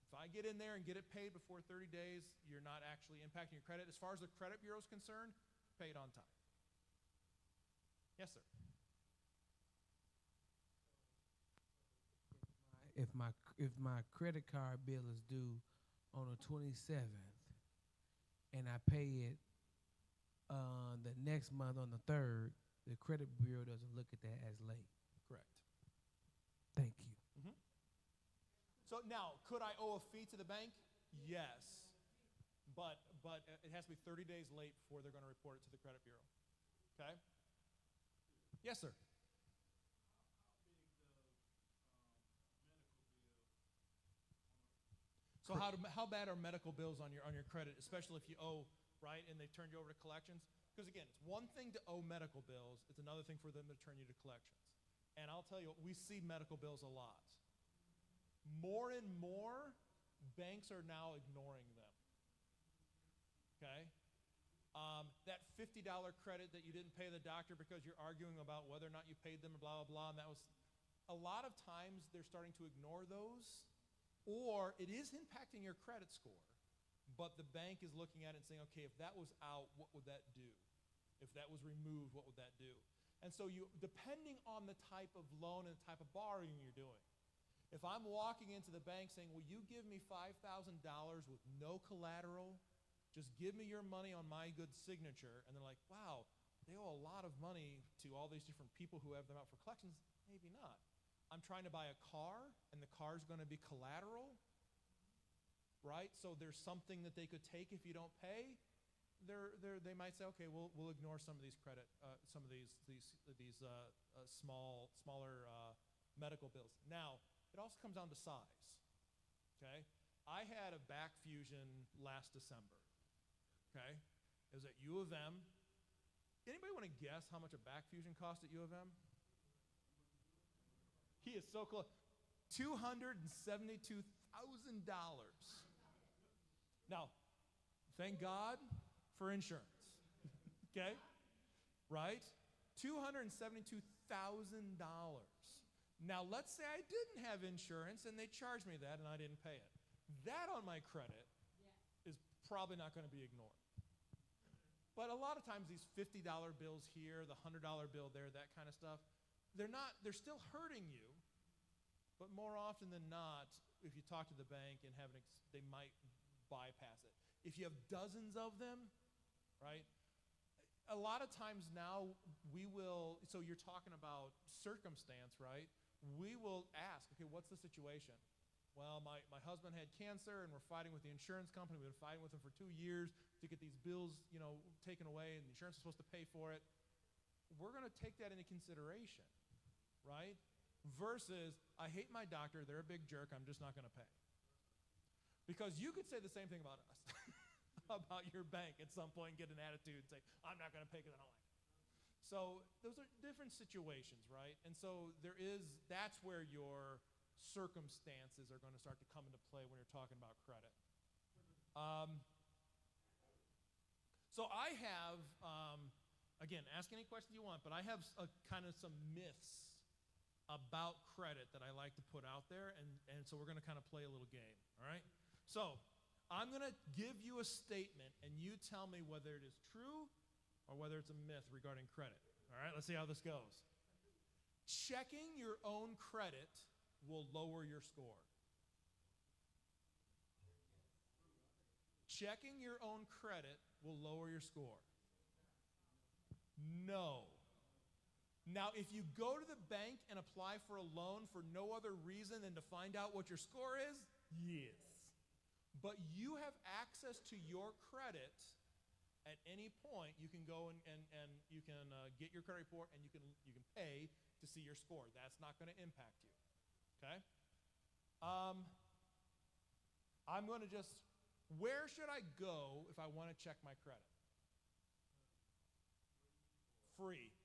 If I get in there and get it paid before 30 days, you're not actually impacting your credit. As far as the credit bureau is concerned, pay it on time. Yes, sir. If my credit card bill is due on the 27th and I pay it the next month on the 3rd, the credit bureau doesn't look at that as late. Correct. Thank you. Mm-hmm. So now, could I owe a fee to the bank? Yes. But it has to be 30 days late before they're going to report it to the credit bureau. Okay? Yes, sir. So how bad are medical bills on your credit, especially if you owe, right, and they've turned you over to collections? Because again, it's one thing to owe medical bills, it's another thing for them to turn you to collections. And I'll tell you, we see medical bills a lot. More and more, banks are now ignoring them. Okay? That $50 $50 credit that you didn't pay the doctor because you're arguing about whether or not you paid them, blah, blah, blah. And that was, a lot of times they're starting to ignore those, or it is impacting your credit score, but the bank is looking at it and saying, okay, if that was out, what would that do? If that was removed, what would that do? And so you, depending on the type of loan and the type of borrowing you're doing, if I'm walking into the bank saying, will you give me $5,000 with no collateral? Just give me your money on my good signature. And they're like, wow, they owe a lot of money to all these different people who have them out for collections. Maybe not. I'm trying to buy a car, and the car's going to be collateral, right? So there's something that they could take if you don't pay. They might say, okay, we'll ignore some of these credit, some of these smaller medical bills. Now, it also comes down to size. Okay, I had a back fusion last December. Okay, it was at U of M. Anybody want to guess how much a back fusion cost at U of M? He is so close. $272,000. Now, thank God for insurance. Okay? Right? $272,000. Now, let's say I didn't have insurance and they charged me that and I didn't pay it. That on my credit is probably not going to be ignored. But a lot of times these $50 bills here, the $100 bill there, that kind of stuff, they're still hurting you. But more often than not, if you talk to the bank and they might bypass it. If you have dozens of them, right? A lot of times now so you're talking about circumstance, right? We will ask, okay, what's the situation? Well, my husband had cancer and we're fighting with the insurance company. We've been fighting with them for 2 years to get these bills, taken away, and the insurance is supposed to pay for it. We're going to take that into consideration, right? Versus, I hate my doctor, they're a big jerk, I'm just not going to pay. Because you could say the same thing about us, about your bank at some point and get an attitude and say, I'm not going to pay because I don't like it. So those are different situations, right? And so that's where your circumstances are going to start to come into play when you're talking about credit. So I have, again, ask any question you want, but I have kind of some myths about credit that I like to put out there, and so we're going to kind of play a little game, all right? So I'm going to give you a statement, and you tell me whether it is true or whether it's a myth regarding credit, all right? Let's see how this goes. Checking your own credit will lower your score. Checking your own credit will lower your score. No. Now, if you go to the bank and apply for a loan for no other reason than to find out what your score is, yes. But you have access to your credit at any point. You can go and you can get your credit report and you can pay to see your score. That's not going to impact you. Okay? I'm going to where should I go if I want to check my credit? Free.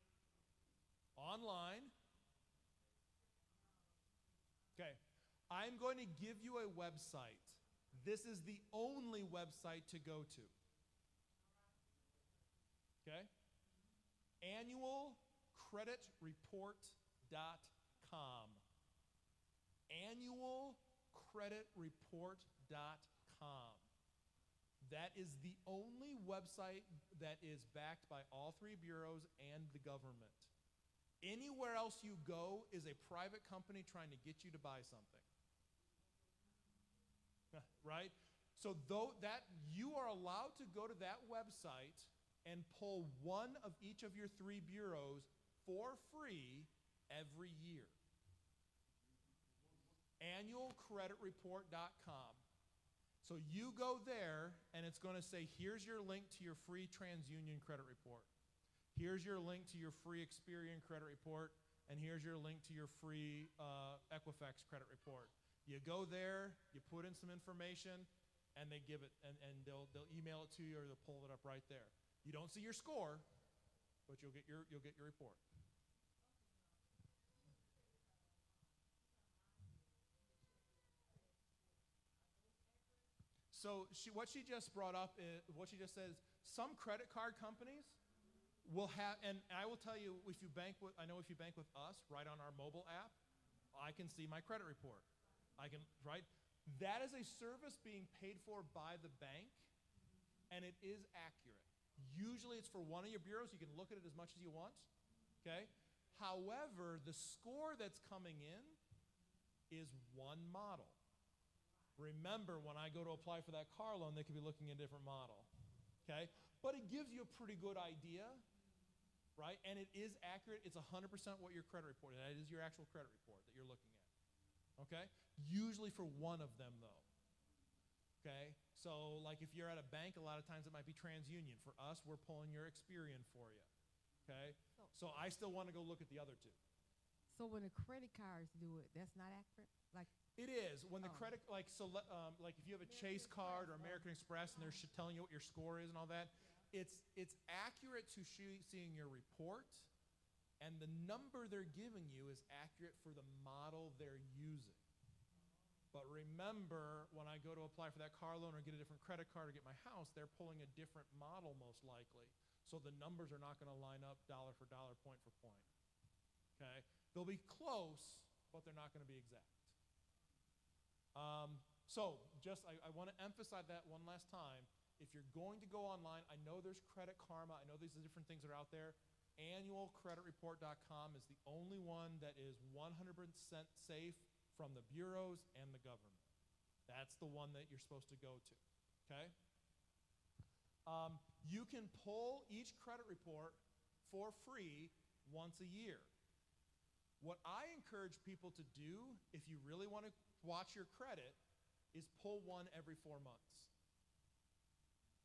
Online. Okay. I'm going to give you a website. This is the only website to go to. Okay? Annualcreditreport.com. Annualcreditreport.com. That is the only website that is backed by all three bureaus and the government. Anywhere else you go is a private company trying to get you to buy something. Right? So though that you are allowed to go to that website and pull one of each of your three bureaus for free every year. Annualcreditreport.com. So you go there and it's going to say, here's your link to your free TransUnion credit report. Here's your link to your free Experian credit report, and here's your link to your free Equifax credit report. You go there, you put in some information, and they give it, and they'll email it to you or they'll pull it up right there. You don't see your score, but you'll get your report. So what she just brought up, what she just says, some credit card companies We'll have, and I will tell you, if you bank with, I know if you bank with us, right on our mobile app, I can see my credit report. I can, right? That is a service being paid for by the bank, and it is accurate. Usually it's for one of your bureaus. You can look at it as much as you want, okay? However, the score that's coming in is one model. Remember, when I go to apply for that car loan, they could be looking at a different model, okay? But it gives you a pretty good idea, right? And it is accurate. It's 100% what your credit report is. That is your actual credit report that you're looking at, okay? Usually for one of them, though, okay? So, like if you're at a bank, a lot of times it might be TransUnion. For us, we're pulling your Experian for you, okay? So I still want to go look at the other two. So when the credit cards do it, that's not accurate? Like, It is when the Oh. credit, like like if you have a Chase card or American Express, and they're telling you what your score is and all that, it's accurate to seeing your report, and the number they're giving you is accurate for the model they're using. But remember, when I go to apply for that car loan or get a different credit card or get my house, they're pulling a different model most likely. So the numbers are not going to line up dollar for dollar, point for point. Okay? They'll be close, but they're not going to be exact. So just I want to emphasize that one last time. If you're going to go online, I know there's Credit Karma. I know these are different things that are out there. Annualcreditreport.com is the only one that is 100% safe from the bureaus and the government. That's the one that you're supposed to go to, okay? You can pull each credit report for free once a year. What I encourage people to do, if you really want to watch your credit, is pull one every 4 months,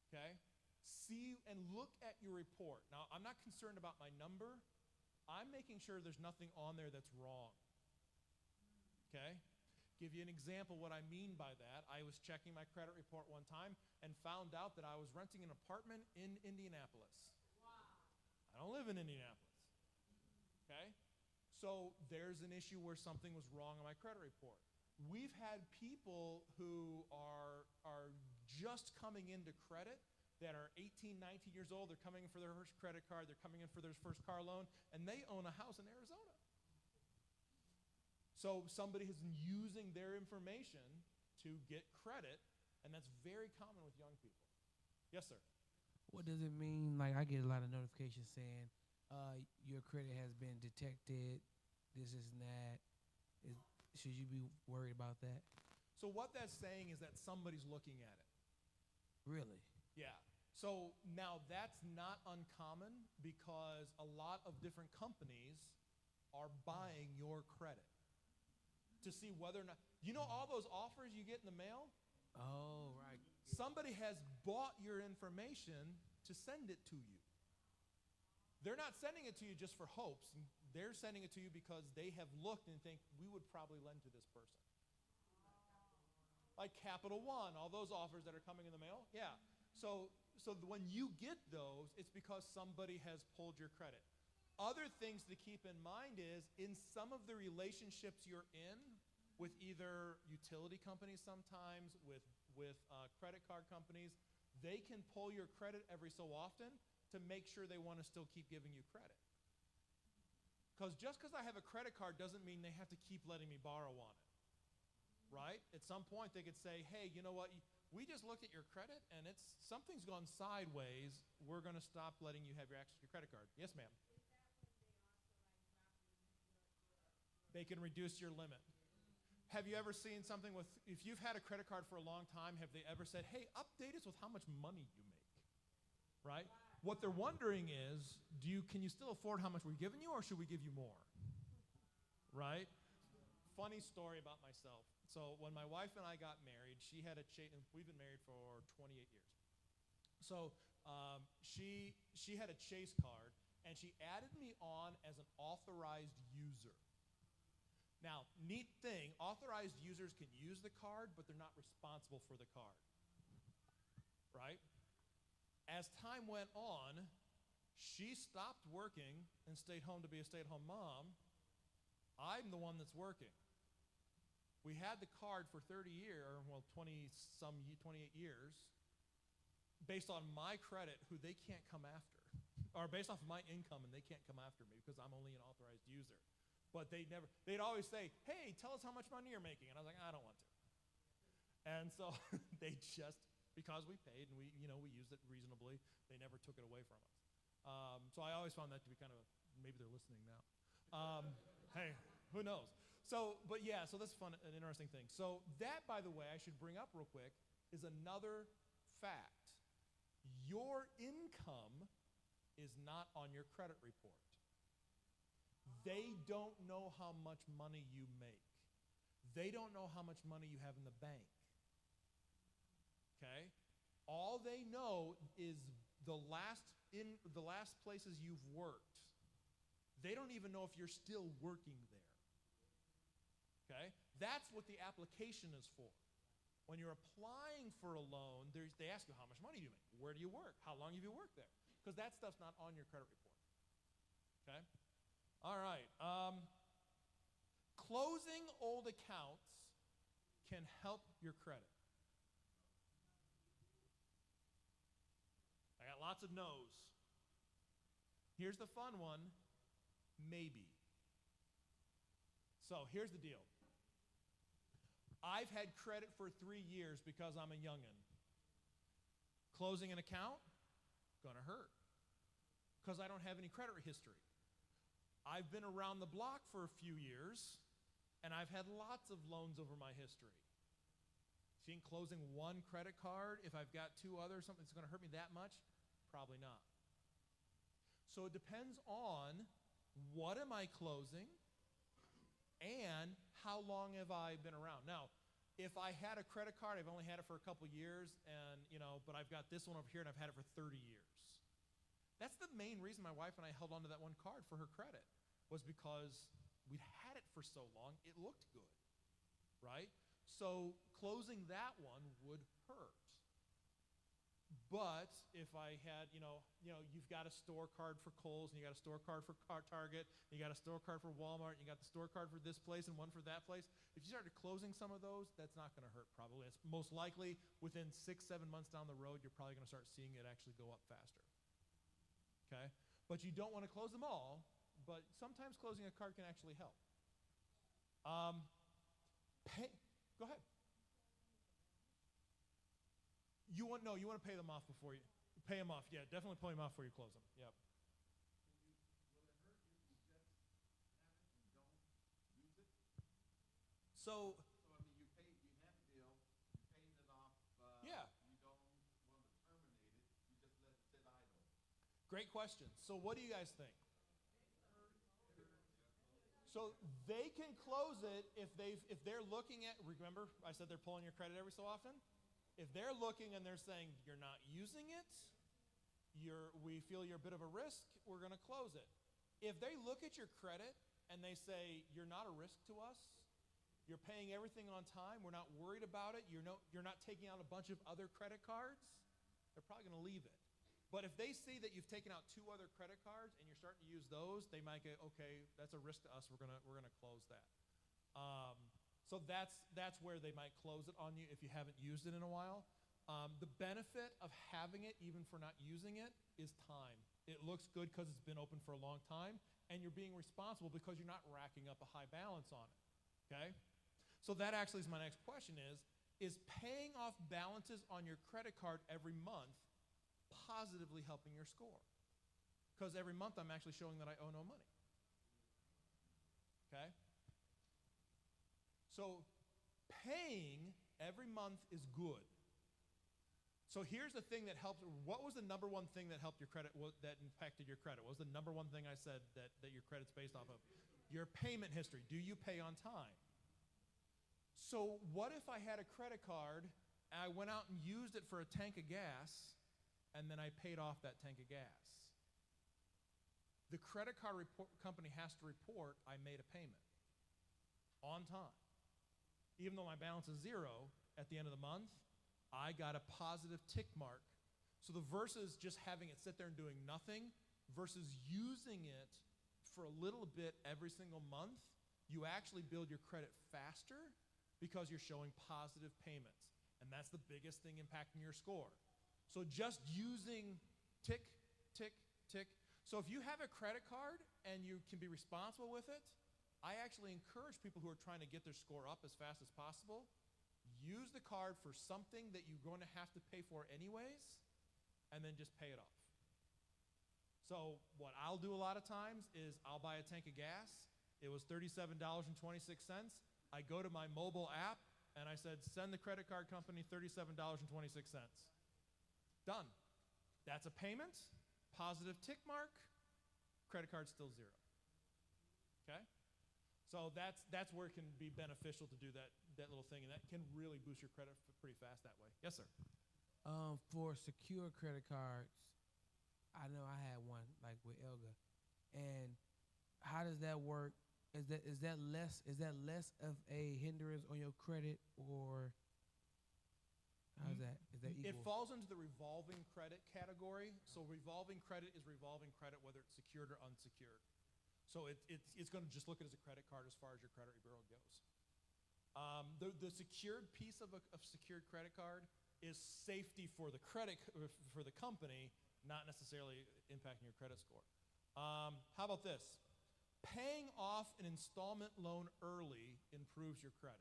okay? See and look at your report. Now, I'm not concerned about my number. I'm making sure there's nothing on there that's wrong. Okay? Give you an example what I mean by that. I was checking my credit report one time and found out that I was renting an apartment in Indianapolis. Wow. I don't live in Indianapolis. Okay? So there's an issue where something was wrong on my credit report. We've had people who are just coming into credit that are 18, 19 years old. They're coming in for their first credit card. They're coming in for their first car loan, and they own a house in Arizona. So somebody has been using their information to get credit, and that's very common with young people. Yes, sir. What does it mean? Like, I get a lot of notifications saying your credit has been detected, this and that. Should you be worried about that? So what that's saying is that somebody's looking at it. Really? Yeah. So now that's not uncommon because a lot of different companies are buying your credit to see whether or not, you know all those offers you get in the mail? Oh, right. Somebody has bought your information to send it to you. They're not sending it to you just for hopes. They're sending it to you because they have looked and think, we would probably lend to this person. Like Capital One, all those offers that are coming in the mail, yeah. So when you get those, it's because somebody has pulled your credit. Other things to keep in mind is in some of the relationships you're in with either utility companies sometimes, with credit card companies, they can pull your credit every so often to make sure they want to still keep giving you credit. Because just because I have a credit card doesn't mean they have to keep letting me borrow on it, right? At some point they could say, hey, you know what, we just looked at your credit and something's gone sideways. We're going to stop letting you have your access to your credit card. Yes, ma'am. They can reduce your limit. Have you ever seen something with, if you've had a credit card for a long time, have they ever said, hey, update us with how much money you make, right? What they're wondering is, can you still afford how much we're giving you, or should we give you more, right? Funny story about myself. So when my wife and I got married, she had we've been married for 28 years. So she had a Chase card, and she added me on as an authorized user. Now, neat thing, authorized users can use the card, but they're not responsible for the card, right? As time went on, she stopped working and stayed home to be a stay-at-home mom. I'm the one that's working. We had the card for 28 years, based on my credit, who they can't come after, or based off of my income, and they can't come after me because I'm only an authorized user. But they'd always say, hey, tell us how much money you're making. And I was like, I don't want to. And so they just, because we paid and we used it reasonably, they never took it away from us. So I always found that to be kind of, maybe they're listening now. Hey, who knows? So that's fun, an interesting thing. So that, by the way, I should bring up real quick, is another fact. Your income is not on your credit report. They don't know how much money you make. They don't know how much money you have in the bank. Okay? All they know is the last places you've worked. They don't even know if you're still working there. Okay? That's what the application is for. When you're applying for a loan, they ask you, how much money do you make? Where do you work? How long have you worked there? Because that stuff's not on your credit report. Okay? All right. Closing old accounts can help your credit. I got lots of no's. Here's the fun one, maybe. So here's the deal. I've had credit for 3 years because I'm a youngin'. Closing an account, gonna hurt. Because I don't have any credit history. I've been around the block for a few years, and I've had lots of loans over my history. Seeing closing one credit card, if I've got 2 others, something that's gonna hurt me that much? Probably not. So it depends on what am I closing, and how long have I been around? Now, if I had a credit card, I've only had it for a couple years, and but I've got this one over here, and I've had it for 30 years. That's the main reason my wife and I held on to that one card for her credit, was because we'd had it for so long, it looked good, right? So closing that one would hurt. But if I had, you've got a store card for Kohl's, and you got a store card for Target, and you got a store card for Walmart, and you got the store card for this place and one for that place. If you started closing some of those, that's not going to hurt probably. It's most likely within 6-7 months down the road, you're probably going to start seeing it actually go up faster. Okay? But you don't want to close them all, but sometimes closing a card can actually help. Go ahead. You want to pay them off before you pay them off. Yeah, definitely pay them off before you close them. Yep. Will it hurt if you just have it and don't use it? So I mean, you have the bill, you paid it off. Yeah. You don't want to terminate it. You just let it sit idle. Great question. So what do you guys think? So they can close it if they're looking at. Remember, I said they're pulling your credit every so often. If they're looking and they're saying you're not using it, we feel you're a bit of a risk, we're going to close it. If they look at your credit and they say you're not a risk to us, you're paying everything on time, we're not worried about it, you're not taking out a bunch of other credit cards, they're probably going to leave it. But if they see that you've taken out 2 other credit cards and you're starting to use those, they might go, okay, that's a risk to us, we're gonna close that. So that's where they might close it on you if you haven't used it in a while. The benefit of having it, even for not using it, is time. It looks good because it's been open for a long time, and you're being responsible because you're not racking up a high balance on it, okay? So that actually is my next question is paying off balances on your credit card every month positively helping your score? Because every month I'm actually showing that I owe no money, okay? So paying every month is good. So here's the thing that helps. What was the number one thing that helped your credit, that impacted your credit? What was the number one thing I said that your credit's based off of? Your payment history. Do you pay on time? So what if I had a credit card, and I went out and used it for a tank of gas, and then I paid off that tank of gas? The credit card company has to report I made a payment on time. Even though my balance is 0 at the end of the month, I got a positive tick mark. So the versus just having it sit there and doing nothing versus using it for a little bit every single month, you actually build your credit faster because you're showing positive payments. And that's the biggest thing impacting your score. So just using tick, tick, tick. So if you have a credit card and you can be responsible with it, I actually encourage people who are trying to get their score up as fast as possible, use the card for something that you're going to have to pay for anyways, and then just pay it off. So what I'll do a lot of times is I'll buy a tank of gas. It was $37.26. I go to my mobile app and I said, send the credit card company $37.26. Done. That's a payment, positive tick mark, credit card still zero. Okay? So that's where it can be beneficial to do that little thing, and that can really boost your credit pretty fast that way. Yes, sir. For secure credit cards, I know I had one like with Elga, and how does that work? Is that less of a hindrance on your credit, or how's that? Is that equal? It falls into the revolving credit category. So revolving credit is revolving credit whether it's secured or unsecured. So it's going to just look at it as a credit card as far as your credit bureau goes. The secured piece of secured credit card is safety for the for the company, not necessarily impacting your credit score. How about this? Paying off an installment loan early improves your credit.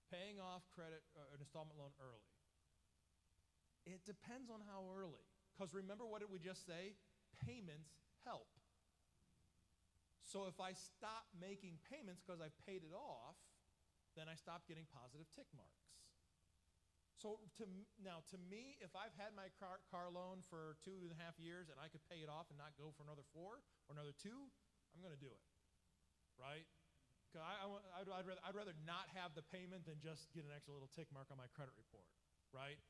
Paying off an installment loan early. It depends on how early. Because remember, what did we just say? Payments help. So if I stop making payments because I've paid it off, then I stop getting positive tick marks. So to me, if I've had my car loan for 2.5 years and I could pay it off and not go for another 4 or another 2, I'm going to do it, right? Because I'd rather not have the payment than just get an extra little tick mark on my credit report, right?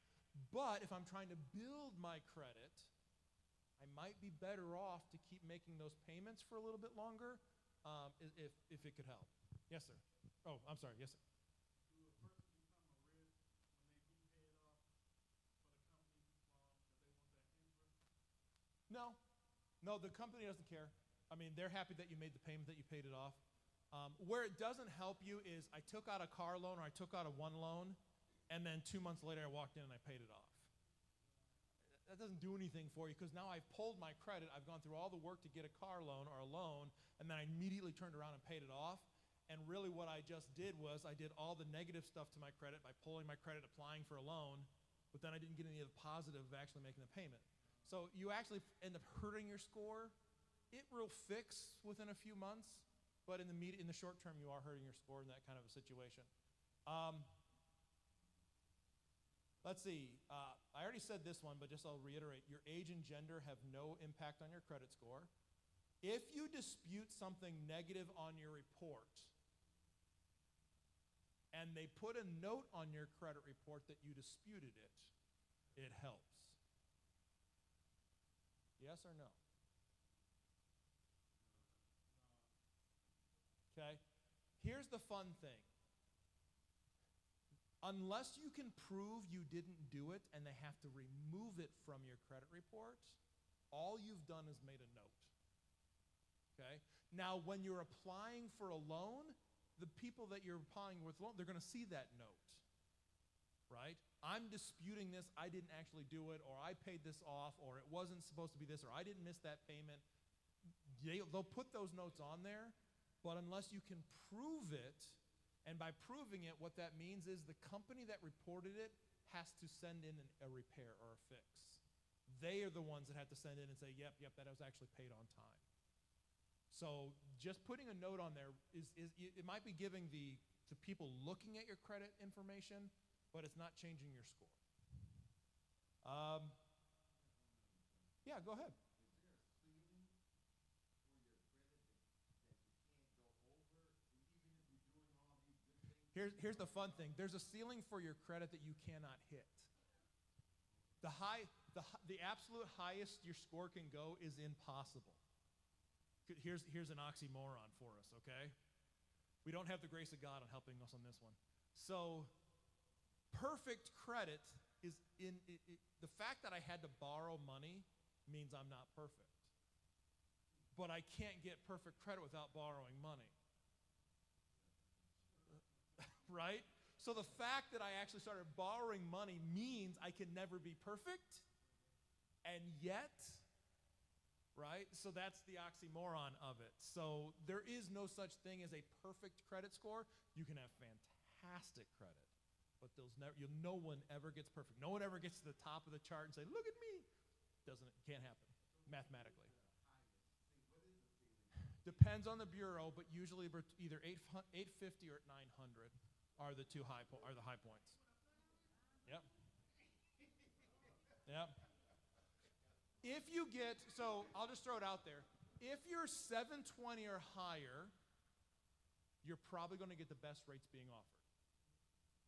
But if I'm trying to build my credit, I might be better off to keep making those payments for a little bit longer if it could help. Yes, sir. Oh, I'm sorry. Yes, sir. No, the company doesn't care. I mean, they're happy that you made the payment, that you paid it off. Where it doesn't help you is I took out a car loan or I took out a one loan, and then 2 months later I walked in and I paid it off. That doesn't do anything for you because now I've pulled my credit. I've gone through all the work to get a car loan or a loan, and then I immediately turned around and paid it off. And really what I just did was I did all the negative stuff to my credit by pulling my credit, applying for a loan, but then I didn't get any of the positive of actually making the payment. So you actually end up hurting your score. It will fix within a few months, but in the short term, you are hurting your score in that kind of a situation. Let's see. I already said this one, but just I'll reiterate. Your age and gender have no impact on your credit score. If you dispute something negative on your report, and they put a note on your credit report that you disputed it, it helps. Yes or no? Okay. Here's the fun thing. Unless you can prove you didn't do it and they have to remove it from your credit report, all you've done is made a note. Okay? Now, when you're applying for a loan, the people that you're applying with loan, they're going to see that note. Right? I'm disputing this, I didn't actually do it, or I paid this off, or it wasn't supposed to be this, or I didn't miss that payment. They'll put those notes on there, but unless you can prove it, and by proving it, what that means is the company that reported it has to send in a repair or a fix. They are the ones that have to send in and say, yep, that was actually paid on time. So just putting a note on there it might be giving to people looking at your credit information, but it's not changing your score. Yeah, go ahead. Here's the fun thing. There's a ceiling for your credit that you cannot hit. The absolute highest your score can go is impossible. Here's an oxymoron for us, okay? We don't have the grace of God on helping us on this one. So perfect credit is the fact that I had to borrow money means I'm not perfect. But I can't get perfect credit without borrowing money. Right? So the fact that I actually started borrowing money means I can never be perfect, And yet, right? So that's the oxymoron of it. So there is no such thing as a perfect credit score. You can have fantastic credit, but no one ever gets perfect. No one ever gets to the top of the chart and say, "Look at me." Can't happen mathematically. Depends on the bureau, but usually either 850 or 900 are the high points. Yep. Yep. If you get, so I'll just throw it out there. If you're 720 or higher, you're probably going to get the best rates being offered.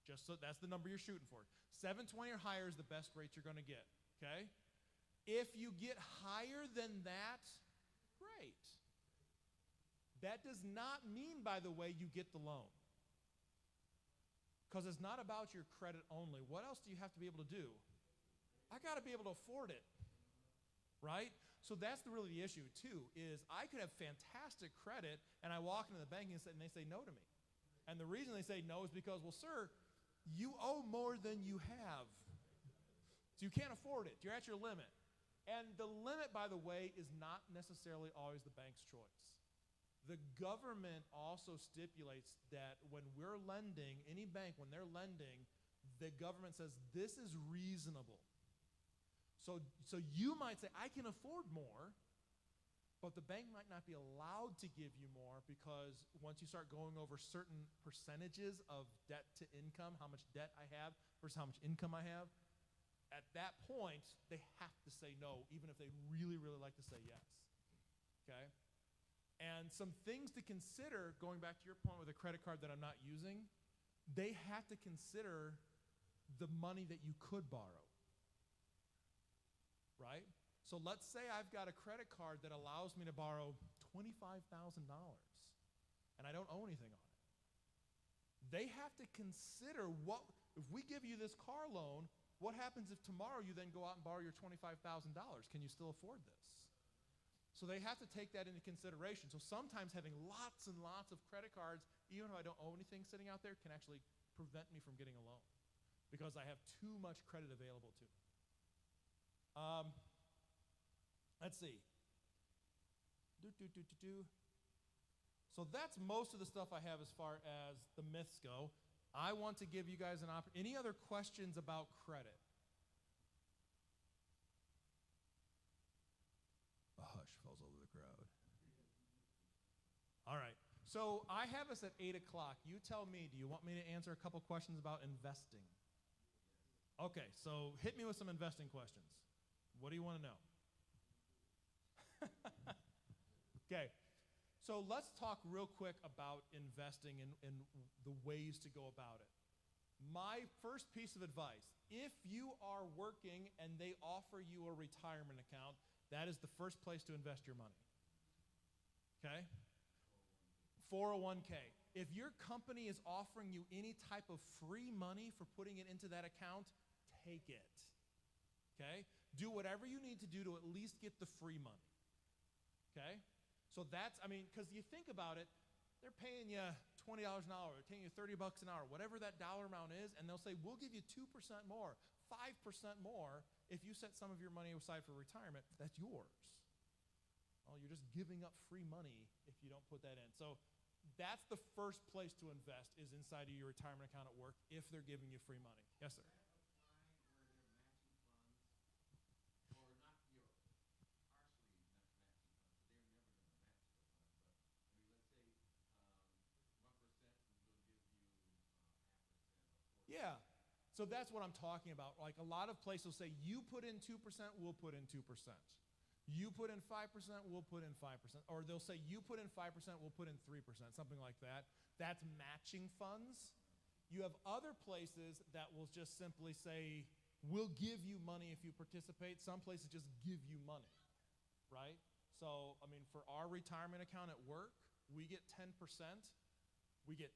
Just so that's the number you're shooting for. 720 or higher is the best rates you're going to get. Okay? If you get higher than that, great. That does not mean, by the way, you get the loan. Because it's not about your credit only. What else do you have to be able to do? I got to be able to afford it. Right? So that's really the issue, too, is I could have fantastic credit, and I walk into the bank and they say no to me. And the reason they say no is because, well, sir, you owe more than you have. So you can't afford it. You're at your limit. And the limit, by the way, is not necessarily always the bank's choice. The government also stipulates that when we're lending, any bank, when they're lending, the government says this is reasonable. So you might say, I can afford more, but the bank might not be allowed to give you more because once you start going over certain percentages of debt to income, how much debt I have versus how much income I have, at that point, they have to say no, even if they really, really like to say yes. Okay? And some things to consider, going back to your point with a credit card that I'm not using, they have to consider the money that you could borrow. Right? So let's say I've got a credit card that allows me to borrow $25,000 and I don't owe anything on it. They have to consider if we give you this car loan, what happens if tomorrow you then go out and borrow your $25,000? Can you still afford this? So they have to take that into consideration. So sometimes having lots and lots of credit cards, even if I don't owe anything sitting out there, can actually prevent me from getting a loan because I have too much credit available to me. Let's see. So that's most of the stuff I have as far as the myths go. I want to give you guys an opportunity. Any other questions about credit? A hush falls over the crowd. All right. So I have us at 8 o'clock. You tell me, do you want me to answer a couple questions about investing? Okay, so hit me with some investing questions. What do you want to know? Okay, so let's talk real quick about investing and the ways to go about it. My first piece of advice, if you are working and they offer you a retirement account, that is the first place to invest your money. Okay? 401k. If your company is offering you any type of free money for putting it into that account, take it. Okay? Do whatever you need to do to at least get the free money. Okay? So that's, because you think about it, they're paying you $20 an hour, they're paying you $30 an hour, whatever that dollar amount is, and they'll say, we'll give you 2% more, 5% more if you set some of your money aside for retirement. That's yours. Well, you're just giving up free money if you don't put that in. So that's the first place to invest is inside of your retirement account at work if they're giving you free money. Yes, sir. Yeah, so that's what I'm talking about. Like a lot of places will say, you put in 2%, we'll put in 2%. You put in 5%, we'll put in 5%. Or they'll say, you put in 5%, we'll put in 3%, something like that. That's matching funds. You have other places that will just simply say, we'll give you money if you participate. Some places just give you money, right? So, for our retirement account at work, we get 10%. We get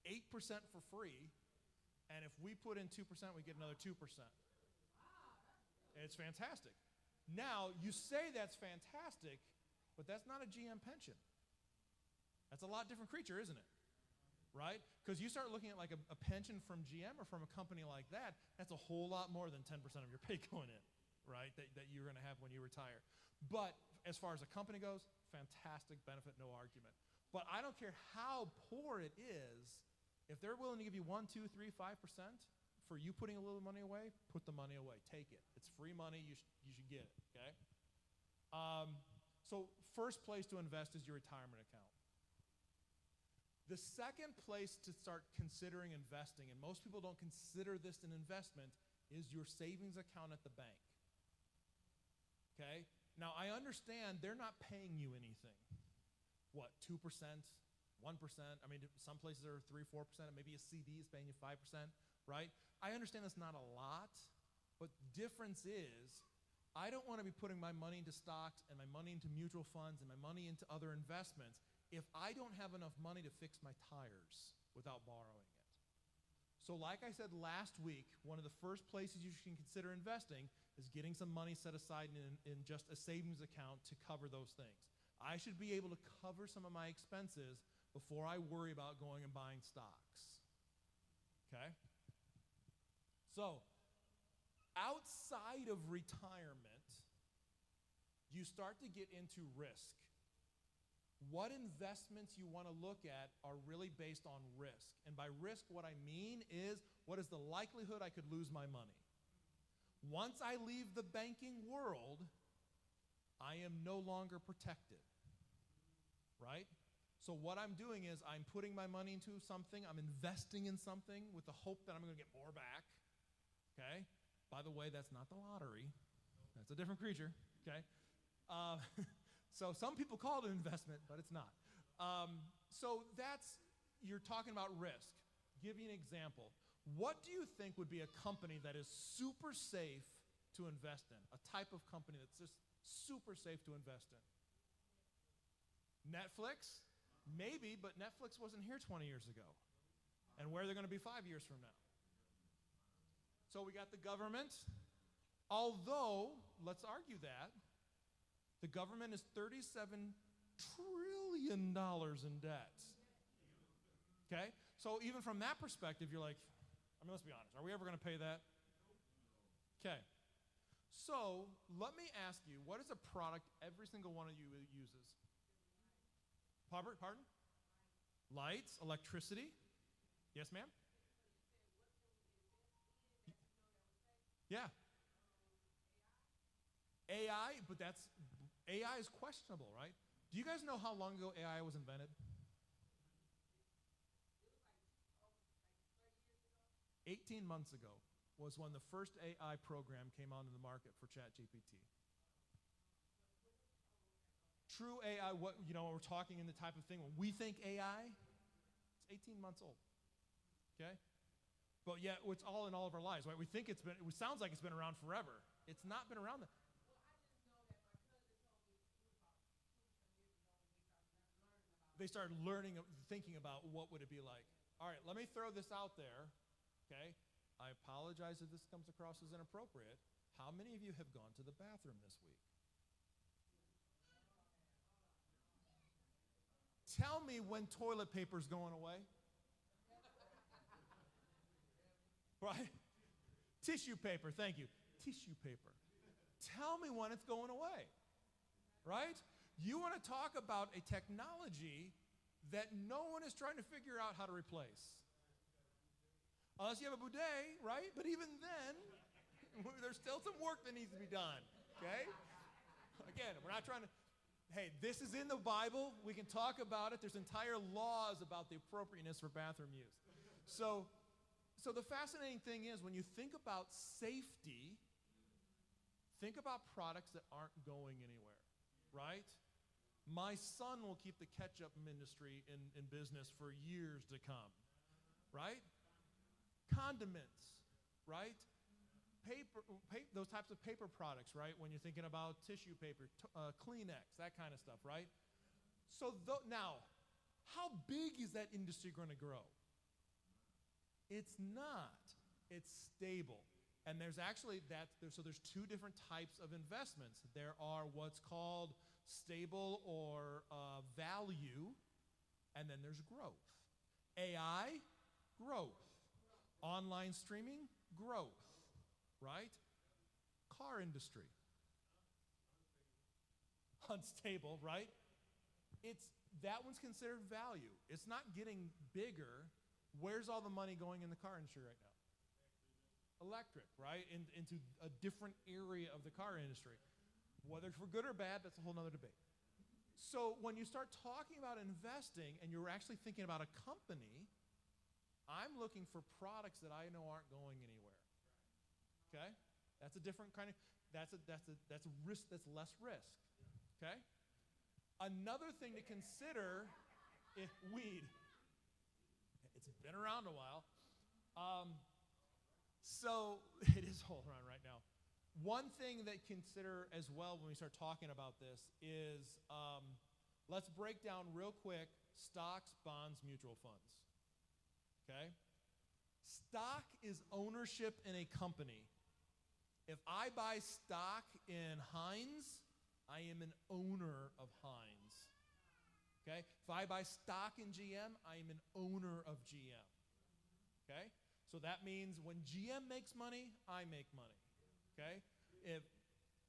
8% for free. And if we put in 2%, we get another 2%. It's fantastic. Now, you say that's fantastic, but that's not a GM pension. That's a lot different creature, isn't it? Right? Because you start looking at like a pension from GM or from a company like that, that's a whole lot more than 10% of your pay going in. right, that you're going to have when you retire. But as far as a company goes, fantastic benefit, no argument. But I don't care how poor it is, if they're willing to give you 1, 2, 3, 5% for you putting a little money away, put the money away. Take it. It's free money. You should get it, okay? So first place to invest is your retirement account. The second place to start considering investing, and most people don't consider this an investment, is your savings account at the bank. Okay? Now, I understand they're not paying you anything. What, 2%, 1%? I mean, some places are 3, 4%, maybe a CD is paying you 5%, right? I understand that's not a lot, but the difference is I don't want to be putting my money into stocks and my money into mutual funds and my money into other investments if I don't have enough money to fix my tires without borrowing it. So like I said last week, one of the first places you should consider investing is getting some money set aside in just a savings account to cover those things. I should be able to cover some of my expenses before I worry about going and buying stocks. Okay? So, outside of retirement, you start to get into risk. What investments you want to look at are really based on risk. And by risk, what I mean is, what is the likelihood I could lose my money? Once I leave the banking world, I am no longer protected, right? So what I'm doing is I'm putting my money into something, I'm investing in something with the hope that I'm going to get more back, okay? By the way, that's not the lottery. That's a different creature, okay? So some people call it an investment, but it's not. So you're talking about risk. Give you an example. What do you think would be a company that is super safe to invest in? A type of company that's just super safe to invest in? Netflix? Maybe, but Netflix wasn't here 20 years ago. And where they're going to be 5 years from now. So we got the government. Although, let's argue that, the government is $37 trillion in debt. Okay? So even from that perspective, you're like, I mean, let's be honest. Are we ever going to pay that? Okay. So let me ask you, what is a product every single one of you uses? Pardon? Lights, electricity. Yes, ma'am? Yeah. AI, but AI is questionable, right? Do you guys know how long ago AI was invented? 18 months ago was when the first AI program came onto the market for ChatGPT. True AI, we're talking in the type of thing, when we think AI, it's 18 months old, okay? But yet, it's all in all of our lives, right? We think it sounds like it's been around forever. It's not been around. They started learning, thinking about what would it be like. All right, let me throw this out there, okay? I apologize if this comes across as inappropriate. How many of you have gone to the bathroom this week? Tell me when toilet paper's going away. Right? Tissue paper, thank you. Tissue paper. Tell me when it's going away. Right? You want to talk about a technology that no one is trying to figure out how to replace. Unless you have a bidet, right? But even then, there's still some work that needs to be done, okay? Again, we're not trying to, hey, this is in the Bible. We can talk about it. There's entire laws about the appropriateness for bathroom use. So the fascinating thing is when you think about safety, think about products that aren't going anywhere, right? My son will keep the ketchup industry in business for years to come, right? Condiments, right? Those types of paper products, right? When you're thinking about tissue paper, Kleenex, that kind of stuff, right? So now, how big is that industry going to grow? It's not. It's stable. And there's actually so there's two different types of investments. There are what's called stable or value, and then there's growth. AI, growth. Online streaming, growth, right? car industry. Unstable, right? That one's considered value. It's not getting bigger. Where's all the money going in the car industry right now? Electric, right? Into a different area of the car industry. Whether for good or bad, that's a whole nother debate. So when you start talking about investing and you're actually thinking about a company, I'm looking for products that I know aren't going anywhere. Okay? That's a different kind of, that's a risk, that's less risk. Okay? Another thing to consider is weed. It's been around a while. So it is all around right now. One thing that consider as well when we start talking about this is let's break down real quick stocks, bonds, mutual funds. Okay? Stock is ownership in a company. If I buy stock in Heinz, I am an owner of Heinz. Okay? If I buy stock in GM, I am an owner of GM. Okay? So that means when GM makes money, I make money. Okay? If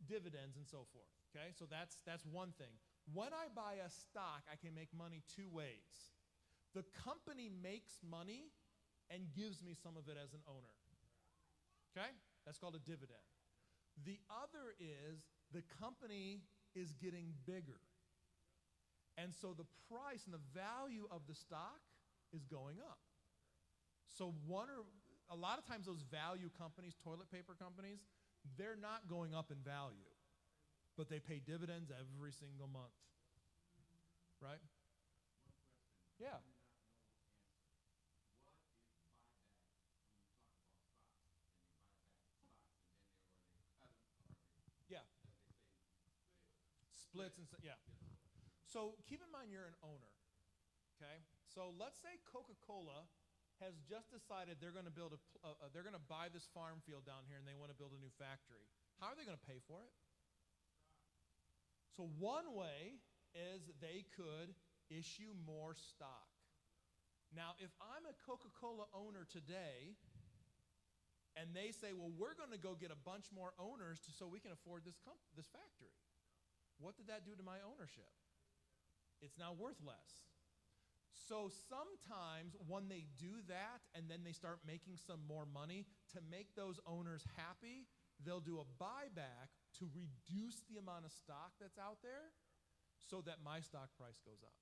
dividends and so forth. Okay? So that's one thing. When I buy a stock, I can make money two ways. The company makes money and gives me some of it as an owner. Okay? That's called a dividend. The other is the company is getting bigger. And so the price and the value of the stock is going up. So a lot of times those value companies, toilet paper companies, they're not going up in value, but they pay dividends every single month. Right? Yeah. Yeah. Splits and yeah. So keep in mind you're an owner. Okay? So let's say Coca-Cola has just decided they're going to build they're going to buy this farm field down here and they want to build a new factory. How are they going to pay for it? So one way is they could issue more stock. Now, if I'm a Coca-Cola owner today and they say, well, we're going to go get a bunch more owners so we can afford this factory, what did that do to my ownership? It's now worth less. So sometimes when they do that and then they start making some more money, to make those owners happy, they'll do a buyback to reduce the amount of stock that's out there so that my stock price goes up.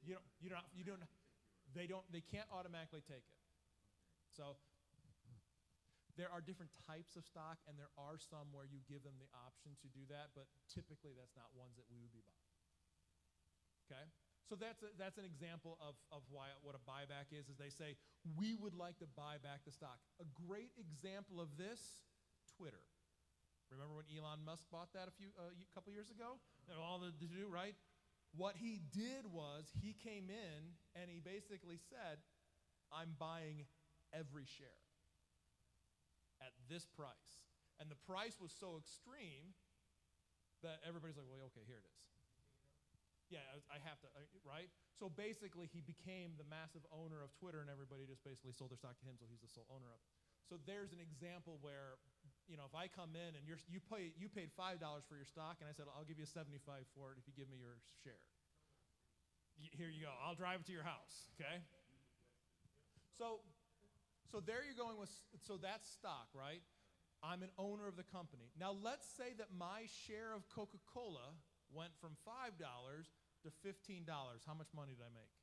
They can't automatically take it. So there are different types of stock and there are some where you give them the option to do that, but typically that's not ones that we would be buying. Okay? So that's an example of what a buyback is they say, we would like to buy back the stock. A great example of this, Twitter. Remember when Elon Musk bought that a couple years ago? All the to do, right? What he did was he came in and he basically said, I'm buying every share at this price. And the price was so extreme that everybody's like, well, okay, here it is. Yeah, I have to, right? So basically, he became the massive owner of Twitter, and everybody just basically sold their stock to him, so he's the sole owner of it. So there's an example where, if I come in and you paid $5 for your stock, and I said, I'll give you $75 for it if you give me your share. Here you go. I'll drive it to your house, okay? So there you're going with, so that's stock, right? I'm an owner of the company. Now let's say that my share of Coca-Cola went from $5 to $15. How much money did I make?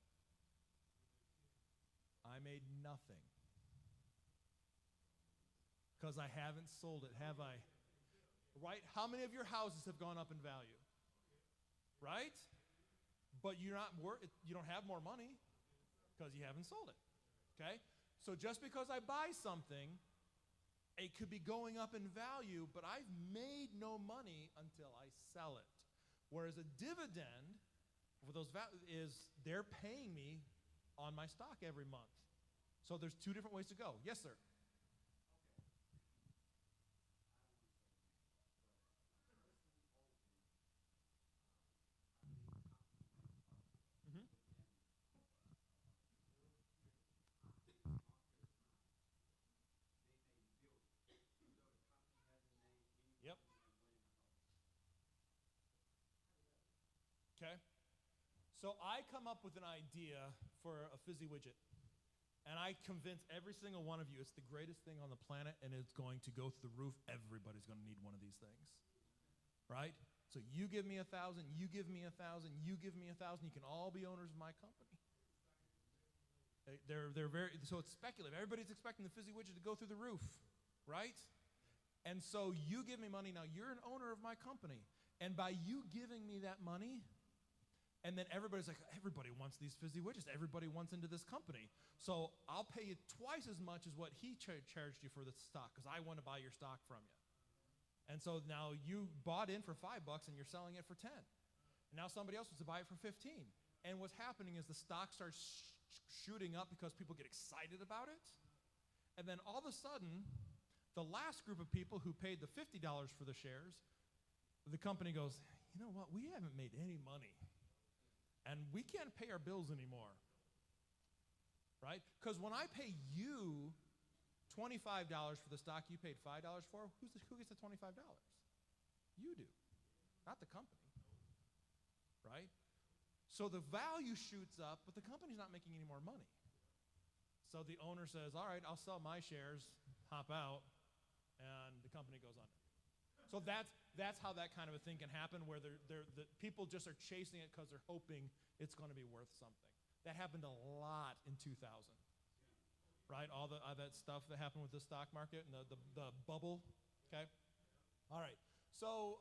I made nothing. Because I haven't sold it, have I? Right? How many of your houses have gone up in value? Right? But you don't have more money because you haven't sold it. Okay? So just because I buy something, it could be going up in value, but I've made no money until I sell it. Whereas a dividend for those is they're paying me on my stock every month. So there's two different ways to go. Yes, sir. So I come up with an idea for a fizzy widget. And I convince every single one of you it's the greatest thing on the planet and it's going to go through the roof. Everybody's going to need one of these things. Right? So you give me 1,000, you give me 1,000, you give me 1,000. You can all be owners of my company. They're very, so it's speculative. Everybody's expecting the fizzy widget to go through the roof. Right? And so you give me money. Now you're an owner of my company. And by you giving me that money, and then everybody's like, everybody wants these fizzy widgets. Everybody wants into this company. So I'll pay you twice as much as what he charged you for the stock because I want to buy your stock from you. And so now you bought in for $5 and you're selling it for 10. And now somebody else wants to buy it for 15. And what's happening is the stock starts shooting up because people get excited about it. And then all of a sudden, the last group of people who paid the $50 for the shares, the company goes, you know what, we haven't made any money. And we can't pay our bills anymore, right? Because when I pay you $25 for the stock you paid $5 for, who gets the $25? You do, not the company, right? So the value shoots up, but the company's not making any more money. So the owner says, all right, I'll sell my shares, hop out, and the company goes under. So that's how that kind of a thing can happen, where the people just are chasing it because they're hoping it's going to be worth something. That happened a lot in 2000, right? All that stuff that happened with the stock market and the bubble, okay? All right, so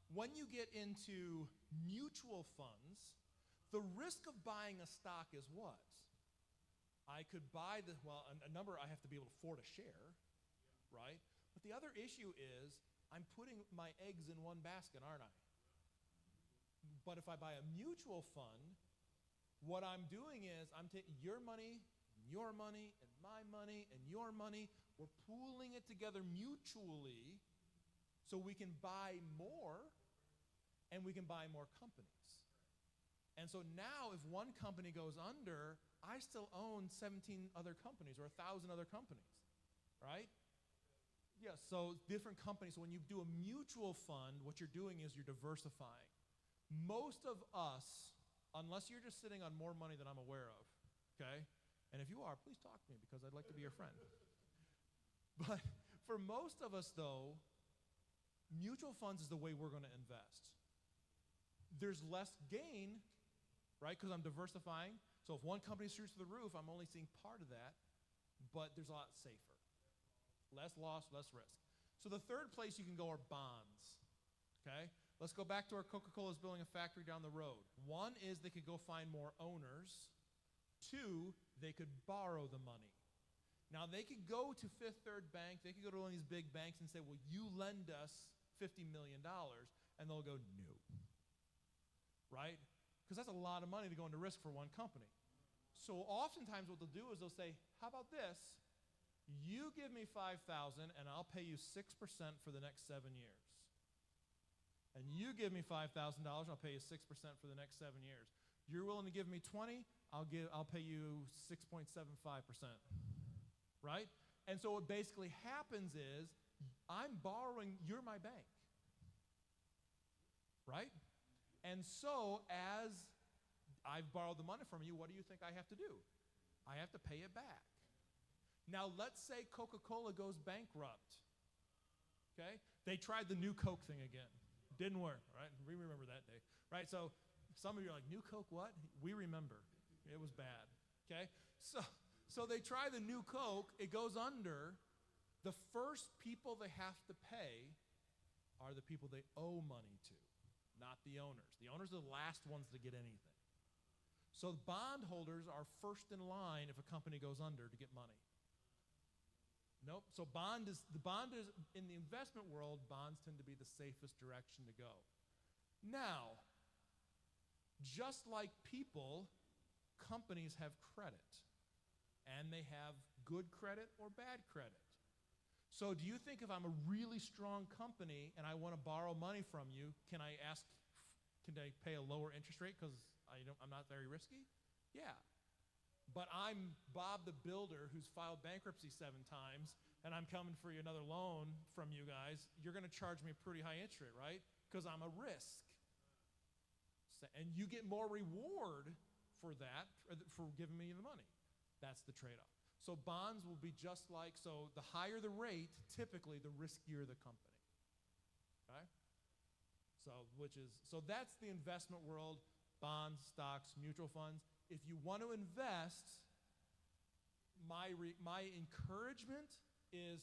when you get into mutual funds, the risk of buying a stock is what? I could buy a number I have to be able to afford a share, right? But the other issue is I'm putting my eggs in one basket, aren't I? But if I buy a mutual fund, what I'm doing is I'm taking your money, and your money, and my money, and your money. We're pooling it together mutually so we can buy more and we can buy more companies. And so now if one company goes under, I still own 17 other companies or 1,000 other companies, right? Yeah, so different companies. So when you do a mutual fund, what you're doing is you're diversifying. Most of us, unless you're just sitting on more money than I'm aware of, okay? And if you are, please talk to me because I'd like to be your friend. But for most of us, though, mutual funds is the way we're going to invest. There's less gain, right, because I'm diversifying. So if one company shoots to the roof, I'm only seeing part of that, but there's a lot safer. Less loss, less risk. So the third place you can go are bonds, okay? Let's go back to our Coca-Cola's building a factory down the road. One is they could go find more owners. Two, they could borrow the money. Now, they could go to Fifth Third Bank. They could go to one of these big banks and say, well, you lend us $50 million. And they'll go, no. Right? Because that's a lot of money to go into risk for one company. So oftentimes what they'll do is they'll say, how about this? You give me $5,000 and I'll pay you 6% for the next 7 years. And you give me $5,000, I'll pay you 6% for the next 7 years. You're willing to give me 20, I'll pay you 6.75%. Right? And so what basically happens is I'm borrowing, you're my bank. Right? And so as I've borrowed the money from you, what do you think I have to do? I have to pay it back. Now, let's say Coca-Cola goes bankrupt, okay? They tried the new Coke thing again. Didn't work, right? We remember that day, right? So some of you are like, new Coke what? We remember. It was bad, okay? So they try the new Coke. It goes under. The first people they have to pay are the people they owe money to, not the owners. The owners are the last ones to get anything. So bondholders are first in line if a company goes under to get money. Nope. So the bond is in the investment world, bonds tend to be the safest direction to go. Now, just like people, companies have credit. And they have good credit or bad credit. So do you think if I'm a really strong company and I want to borrow money from you, can I pay a lower interest rate because I'm not very risky? Yeah. But I'm Bob the Builder who's filed bankruptcy 7 times, and I'm coming for you another loan from you guys. You're going to charge me a pretty high interest rate, right? Because I'm a risk. And you get more reward for that, for giving me the money. That's the trade-off. So bonds will be just like, so the higher the rate, typically the riskier the company. Okay? So that's the investment world, bonds, stocks, mutual funds. If you want to invest, my encouragement is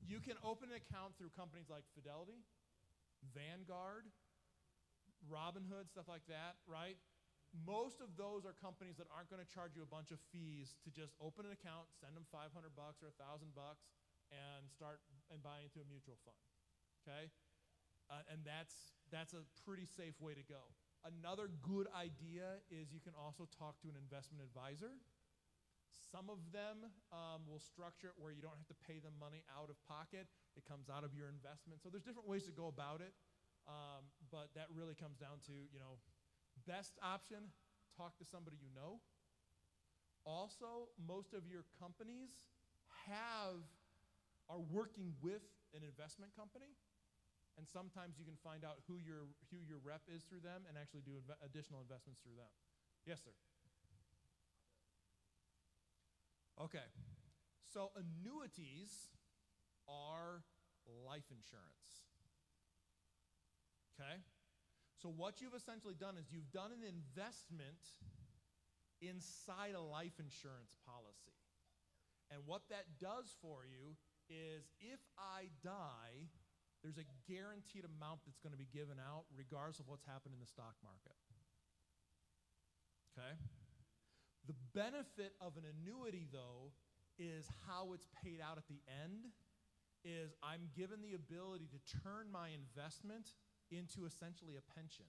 you can open an account through companies like Fidelity, Vanguard, Robinhood, stuff like that, right? Most of those are companies that aren't going to charge you a bunch of fees to just open an account, send them $500 or $1,000, and start and buy into a mutual fund. Okay, and that's a pretty safe way to go. Another good idea is you can also talk to an investment advisor. Some of them will structure it where you don't have to pay them money out of pocket. It comes out of your investment. So there's different ways to go about it, but that really comes down to, best option, talk to somebody you know. Also, most of your companies are working with an investment company, and sometimes you can find out who your rep is through them and actually do additional investments through them. Yes, sir. Okay, so annuities are life insurance. Okay? So what you've essentially done is you've done an investment inside a life insurance policy. And what that does for you is if I die, there's a guaranteed amount that's going to be given out regardless of what's happened in the stock market. Okay? The benefit of an annuity, though, is how it's paid out at the end, is I'm given the ability to turn my investment into essentially a pension.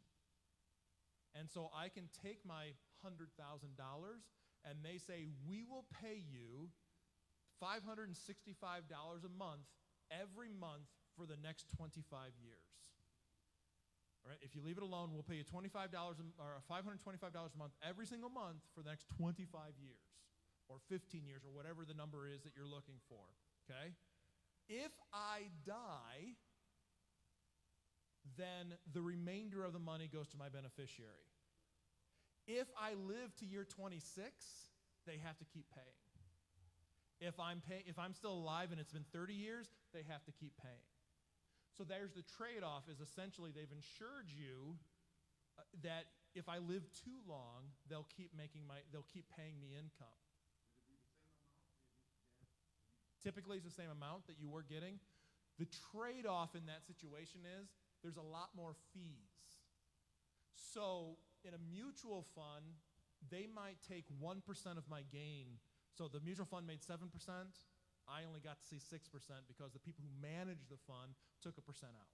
And so I can take my $100,000 and they say, we will pay you $565 a month every month for the next 25 years. All right? If you leave it alone, we'll pay you $525 a month every single month for the next 25 years or 15 years or whatever the number is that you're looking for. Okay? If I die, then the remainder of the money goes to my beneficiary. If I live to year 26, they have to keep paying. If I'm still alive and it's been 30 years, they have to keep paying. So there's the trade-off is essentially they've insured you that if I live too long, they'll keep paying me income. Typically it's the same amount that you were getting. The trade-off in that situation is there's a lot more fees. So in a mutual fund, they might take 1% of my gain. So the mutual fund made 7%. I only got to see 6% because the people who managed the fund took 1% out.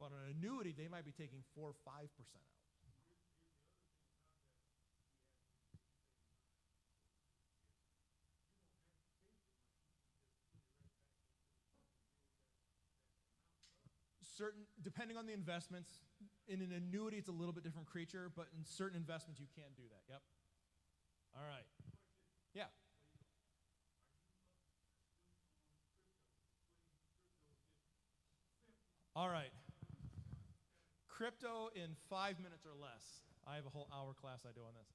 But on an annuity, they might be taking 4 or 5% out. Depending on the investments, in an annuity, it's a little bit different creature, but in certain investments, you can do that. Yep. All right. Yeah. All right. Crypto in 5 minutes or less. I have a whole hour class I do on this.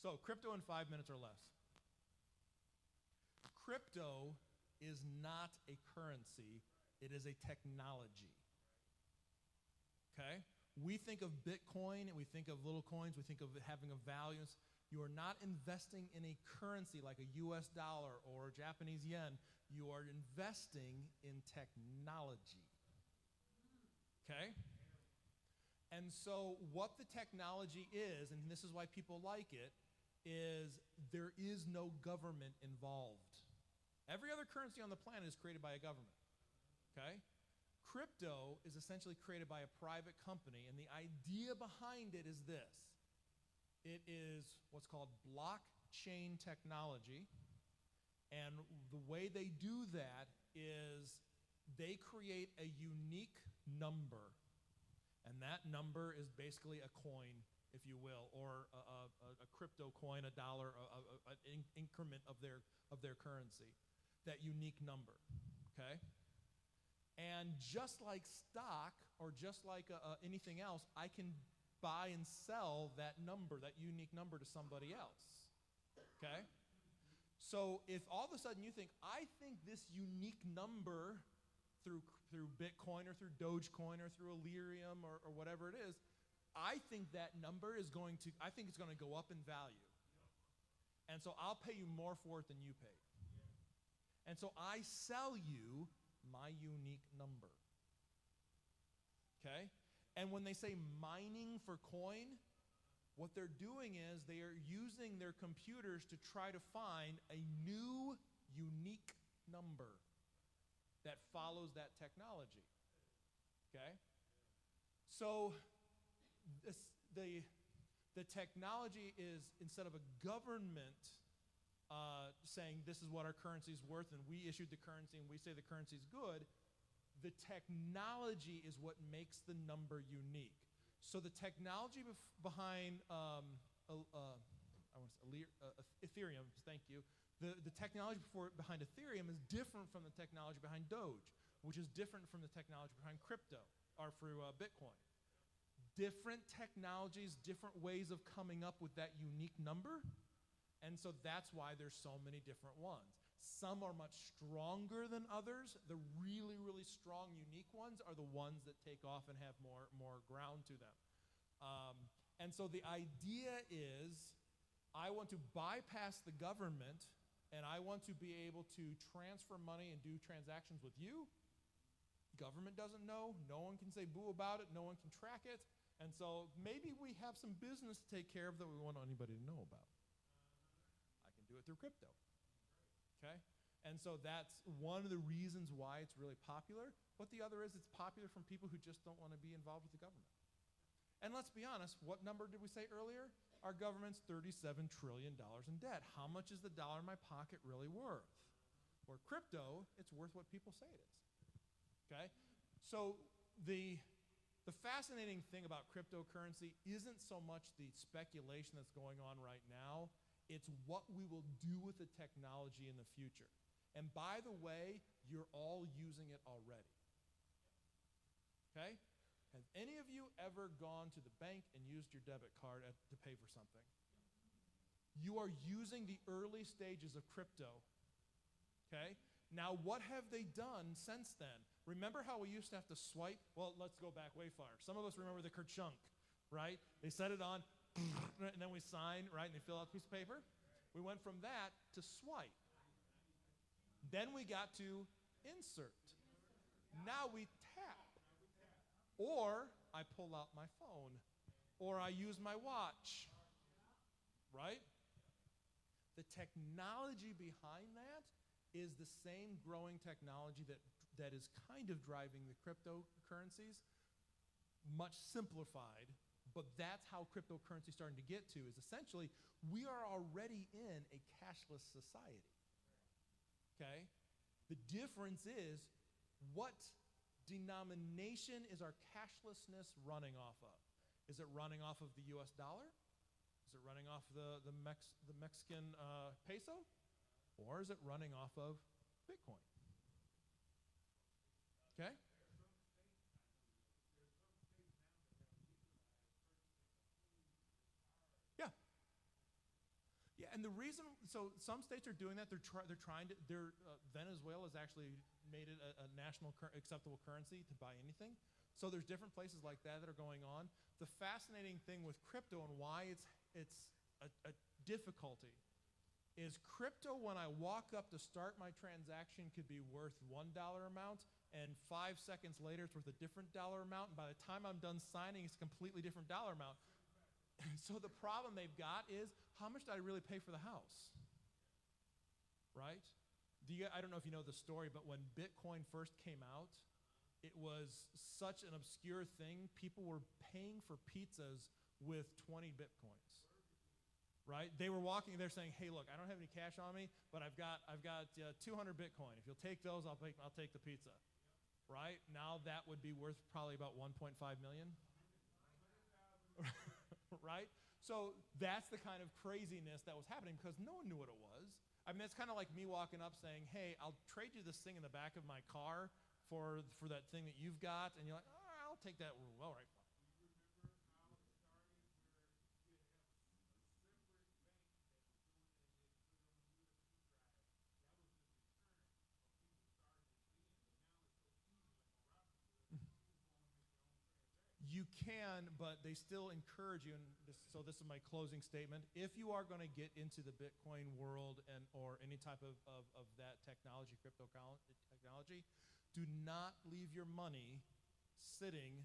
So crypto in 5 minutes or less. Crypto is not a currency. It is a technology. Okay? We think of Bitcoin and we think of little coins. We think of it having a value. You are not investing in a currency like a US dollar or Japanese yen. You are investing in technology. Okay? And so what the technology is, and this is why people like it, is there is no government involved. Every other currency on the planet is created by a government. Okay? Crypto is essentially created by a private company, and the idea behind it is this. It is what's called blockchain technology, and the way they do that is they create a unique number, and that number is basically a coin, if you will, or a crypto coin, a dollar, an increment of their currency, that unique number, okay? And just like stock or just like anything else, I can buy and sell that number, that unique number, to somebody else. Okay? So if all of a sudden you think, I think this unique number through Bitcoin or through Dogecoin or through Ethereum or whatever it is, I think that number is going to go up in value. And so I'll pay you more for it than you paid. And so I sell you my unique number. Okay? And when they say mining for coin, what they're doing is they are using their computers to try to find a new unique number that follows that technology. Okay? So the technology is, instead of a government saying this is what our currency is worth and we issued the currency and we say the currency is good, the technology is what makes the number unique. So the technology behind Ethereum, thank you, the technology behind Ethereum is different from the technology behind Doge, which is different from the technology behind crypto, or through Bitcoin. Different technologies, different ways of coming up with that unique number, and so that's why there's so many different ones. Some are much stronger than others. The really, really strong, unique ones are the ones that take off and have more ground to them. And so the idea is, I want to bypass the government, and I want to be able to transfer money and do transactions with you. Government doesn't know. No one can say boo about it. No one can track it. And so maybe we have some business to take care of that we want anybody to know about. I can do it through crypto. Okay? And so that's one of the reasons why it's really popular. But the other is it's popular from people who just don't want to be involved with the government. And let's be honest, what number did we say earlier? Our government's $37 trillion in debt. How much is the dollar in my pocket really worth? Or crypto, it's worth what people say it is. Okay? So the fascinating thing about cryptocurrency isn't so much the speculation that's going on right now. It's what we will do with the technology in the future. And by the way, you're all using it already. Okay? Have any of you ever gone to the bank and used your debit card to pay for something? You are using the early stages of crypto. Okay? Now, what have they done since then? Remember how we used to have to swipe? Well, let's go back way far. Some of us remember the Kerchunk, right? They set it on, and then we sign, right, and they fill out a piece of paper. We went from that to swipe. Then we got to insert. Now we tap. Or I pull out my phone. Or I use my watch. Right? The technology behind that is the same growing technology that is kind of driving the cryptocurrencies, much simplified, but that's how cryptocurrency is starting to get to, is essentially we are already in a cashless society. Okay? The difference is, what denomination is our cashlessness running off of? Is it running off of the US dollar? Is it running off the Mexican peso? Or is it running off of Bitcoin? Okay? Yeah. Yeah, and the reason, so some states are doing that. They're trying to. Venezuela has actually made it a national acceptable currency to buy anything. So there's different places like that are going on. The fascinating thing with crypto and why it's a difficulty is crypto, when I walk up to start my transaction, could be worth $1 amount, and 5 seconds later it's worth a different dollar amount, and by the time I'm done signing, it's a completely different dollar amount. So the problem they've got is, how much did I really pay for the house? Right? I don't know if you know the story, but when Bitcoin first came out, it was such an obscure thing. People were paying for pizzas with 20 Bitcoins. Right? They were walking, they're saying, hey, look, I don't have any cash on me, but I've got 200 Bitcoin. If you'll take those, I'll take the pizza. Right? Now that would be worth probably about 1.5 million. Right? So that's the kind of craziness that was happening because no one knew what it was. I mean, it's kind of like me walking up saying, hey, I'll trade you this thing in the back of my car for that thing that you've got. And you're like, oh, I'll take that rule. All right, fine. You can, but they still encourage you. And so this is my closing statement. If you are going to get into the Bitcoin world and or any type of that technology, technology, do not leave your money sitting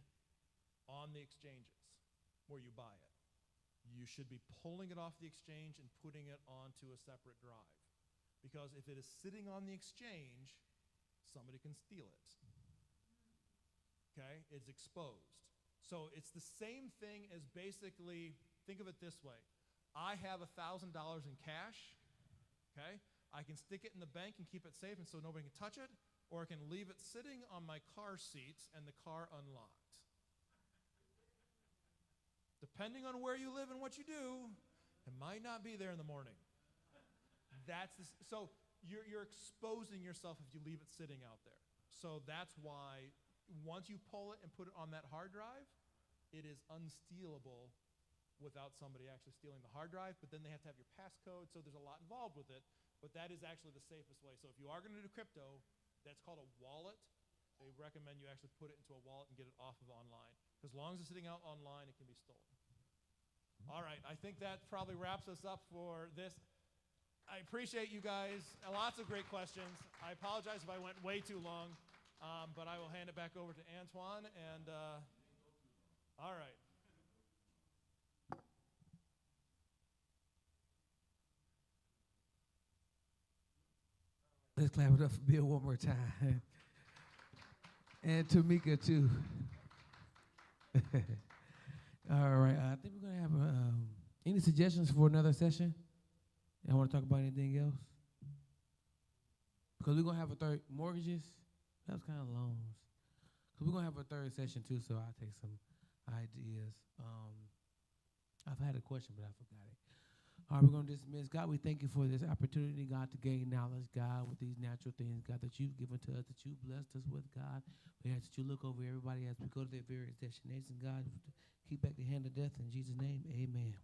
on the exchanges where you buy it. You should be pulling it off the exchange and putting it onto a separate drive. Because if it is sitting on the exchange, somebody can steal it. Okay? It's exposed. So it's the same thing as basically, think of it this way. I have $1,000 in cash, okay? I can stick it in the bank and keep it safe and so nobody can touch it, or I can leave it sitting on my car seats and the car unlocked. Depending on where you live and what you do, it might not be there in the morning. So you're exposing yourself if you leave it sitting out there. So that's why once you pull it and put it on that hard drive, it is unstealable without somebody actually stealing the hard drive, but then they have to have your passcode, so there's a lot involved with it, but that is actually the safest way. So if you are going to do crypto, that's called a wallet. They recommend you actually put it into a wallet and get it off of online. As long as it's sitting out online, it can be stolen. All right, I think that probably wraps us up for this. I appreciate you guys. Lots of great questions. I apologize if I went way too long. But I will hand it back over to Antoine. And all right. Let's clap it up for Bill one more time. And Tamika, too. All right. I think we're going to have any suggestions for another session? Y'all want to talk about anything else? Because we're going to have a third mortgages. That was kind of long. Because we're going to have a third session, too, so I'll take some ideas. I've had a question, but I forgot it. All right, we're going to dismiss. God, we thank you for this opportunity, God, to gain knowledge, God, with these natural things, God, that you've given to us, that you blessed us with, God. We ask that you look over everybody as we go to their various destinations, God. Keep back the hand of death. In Jesus' name, amen.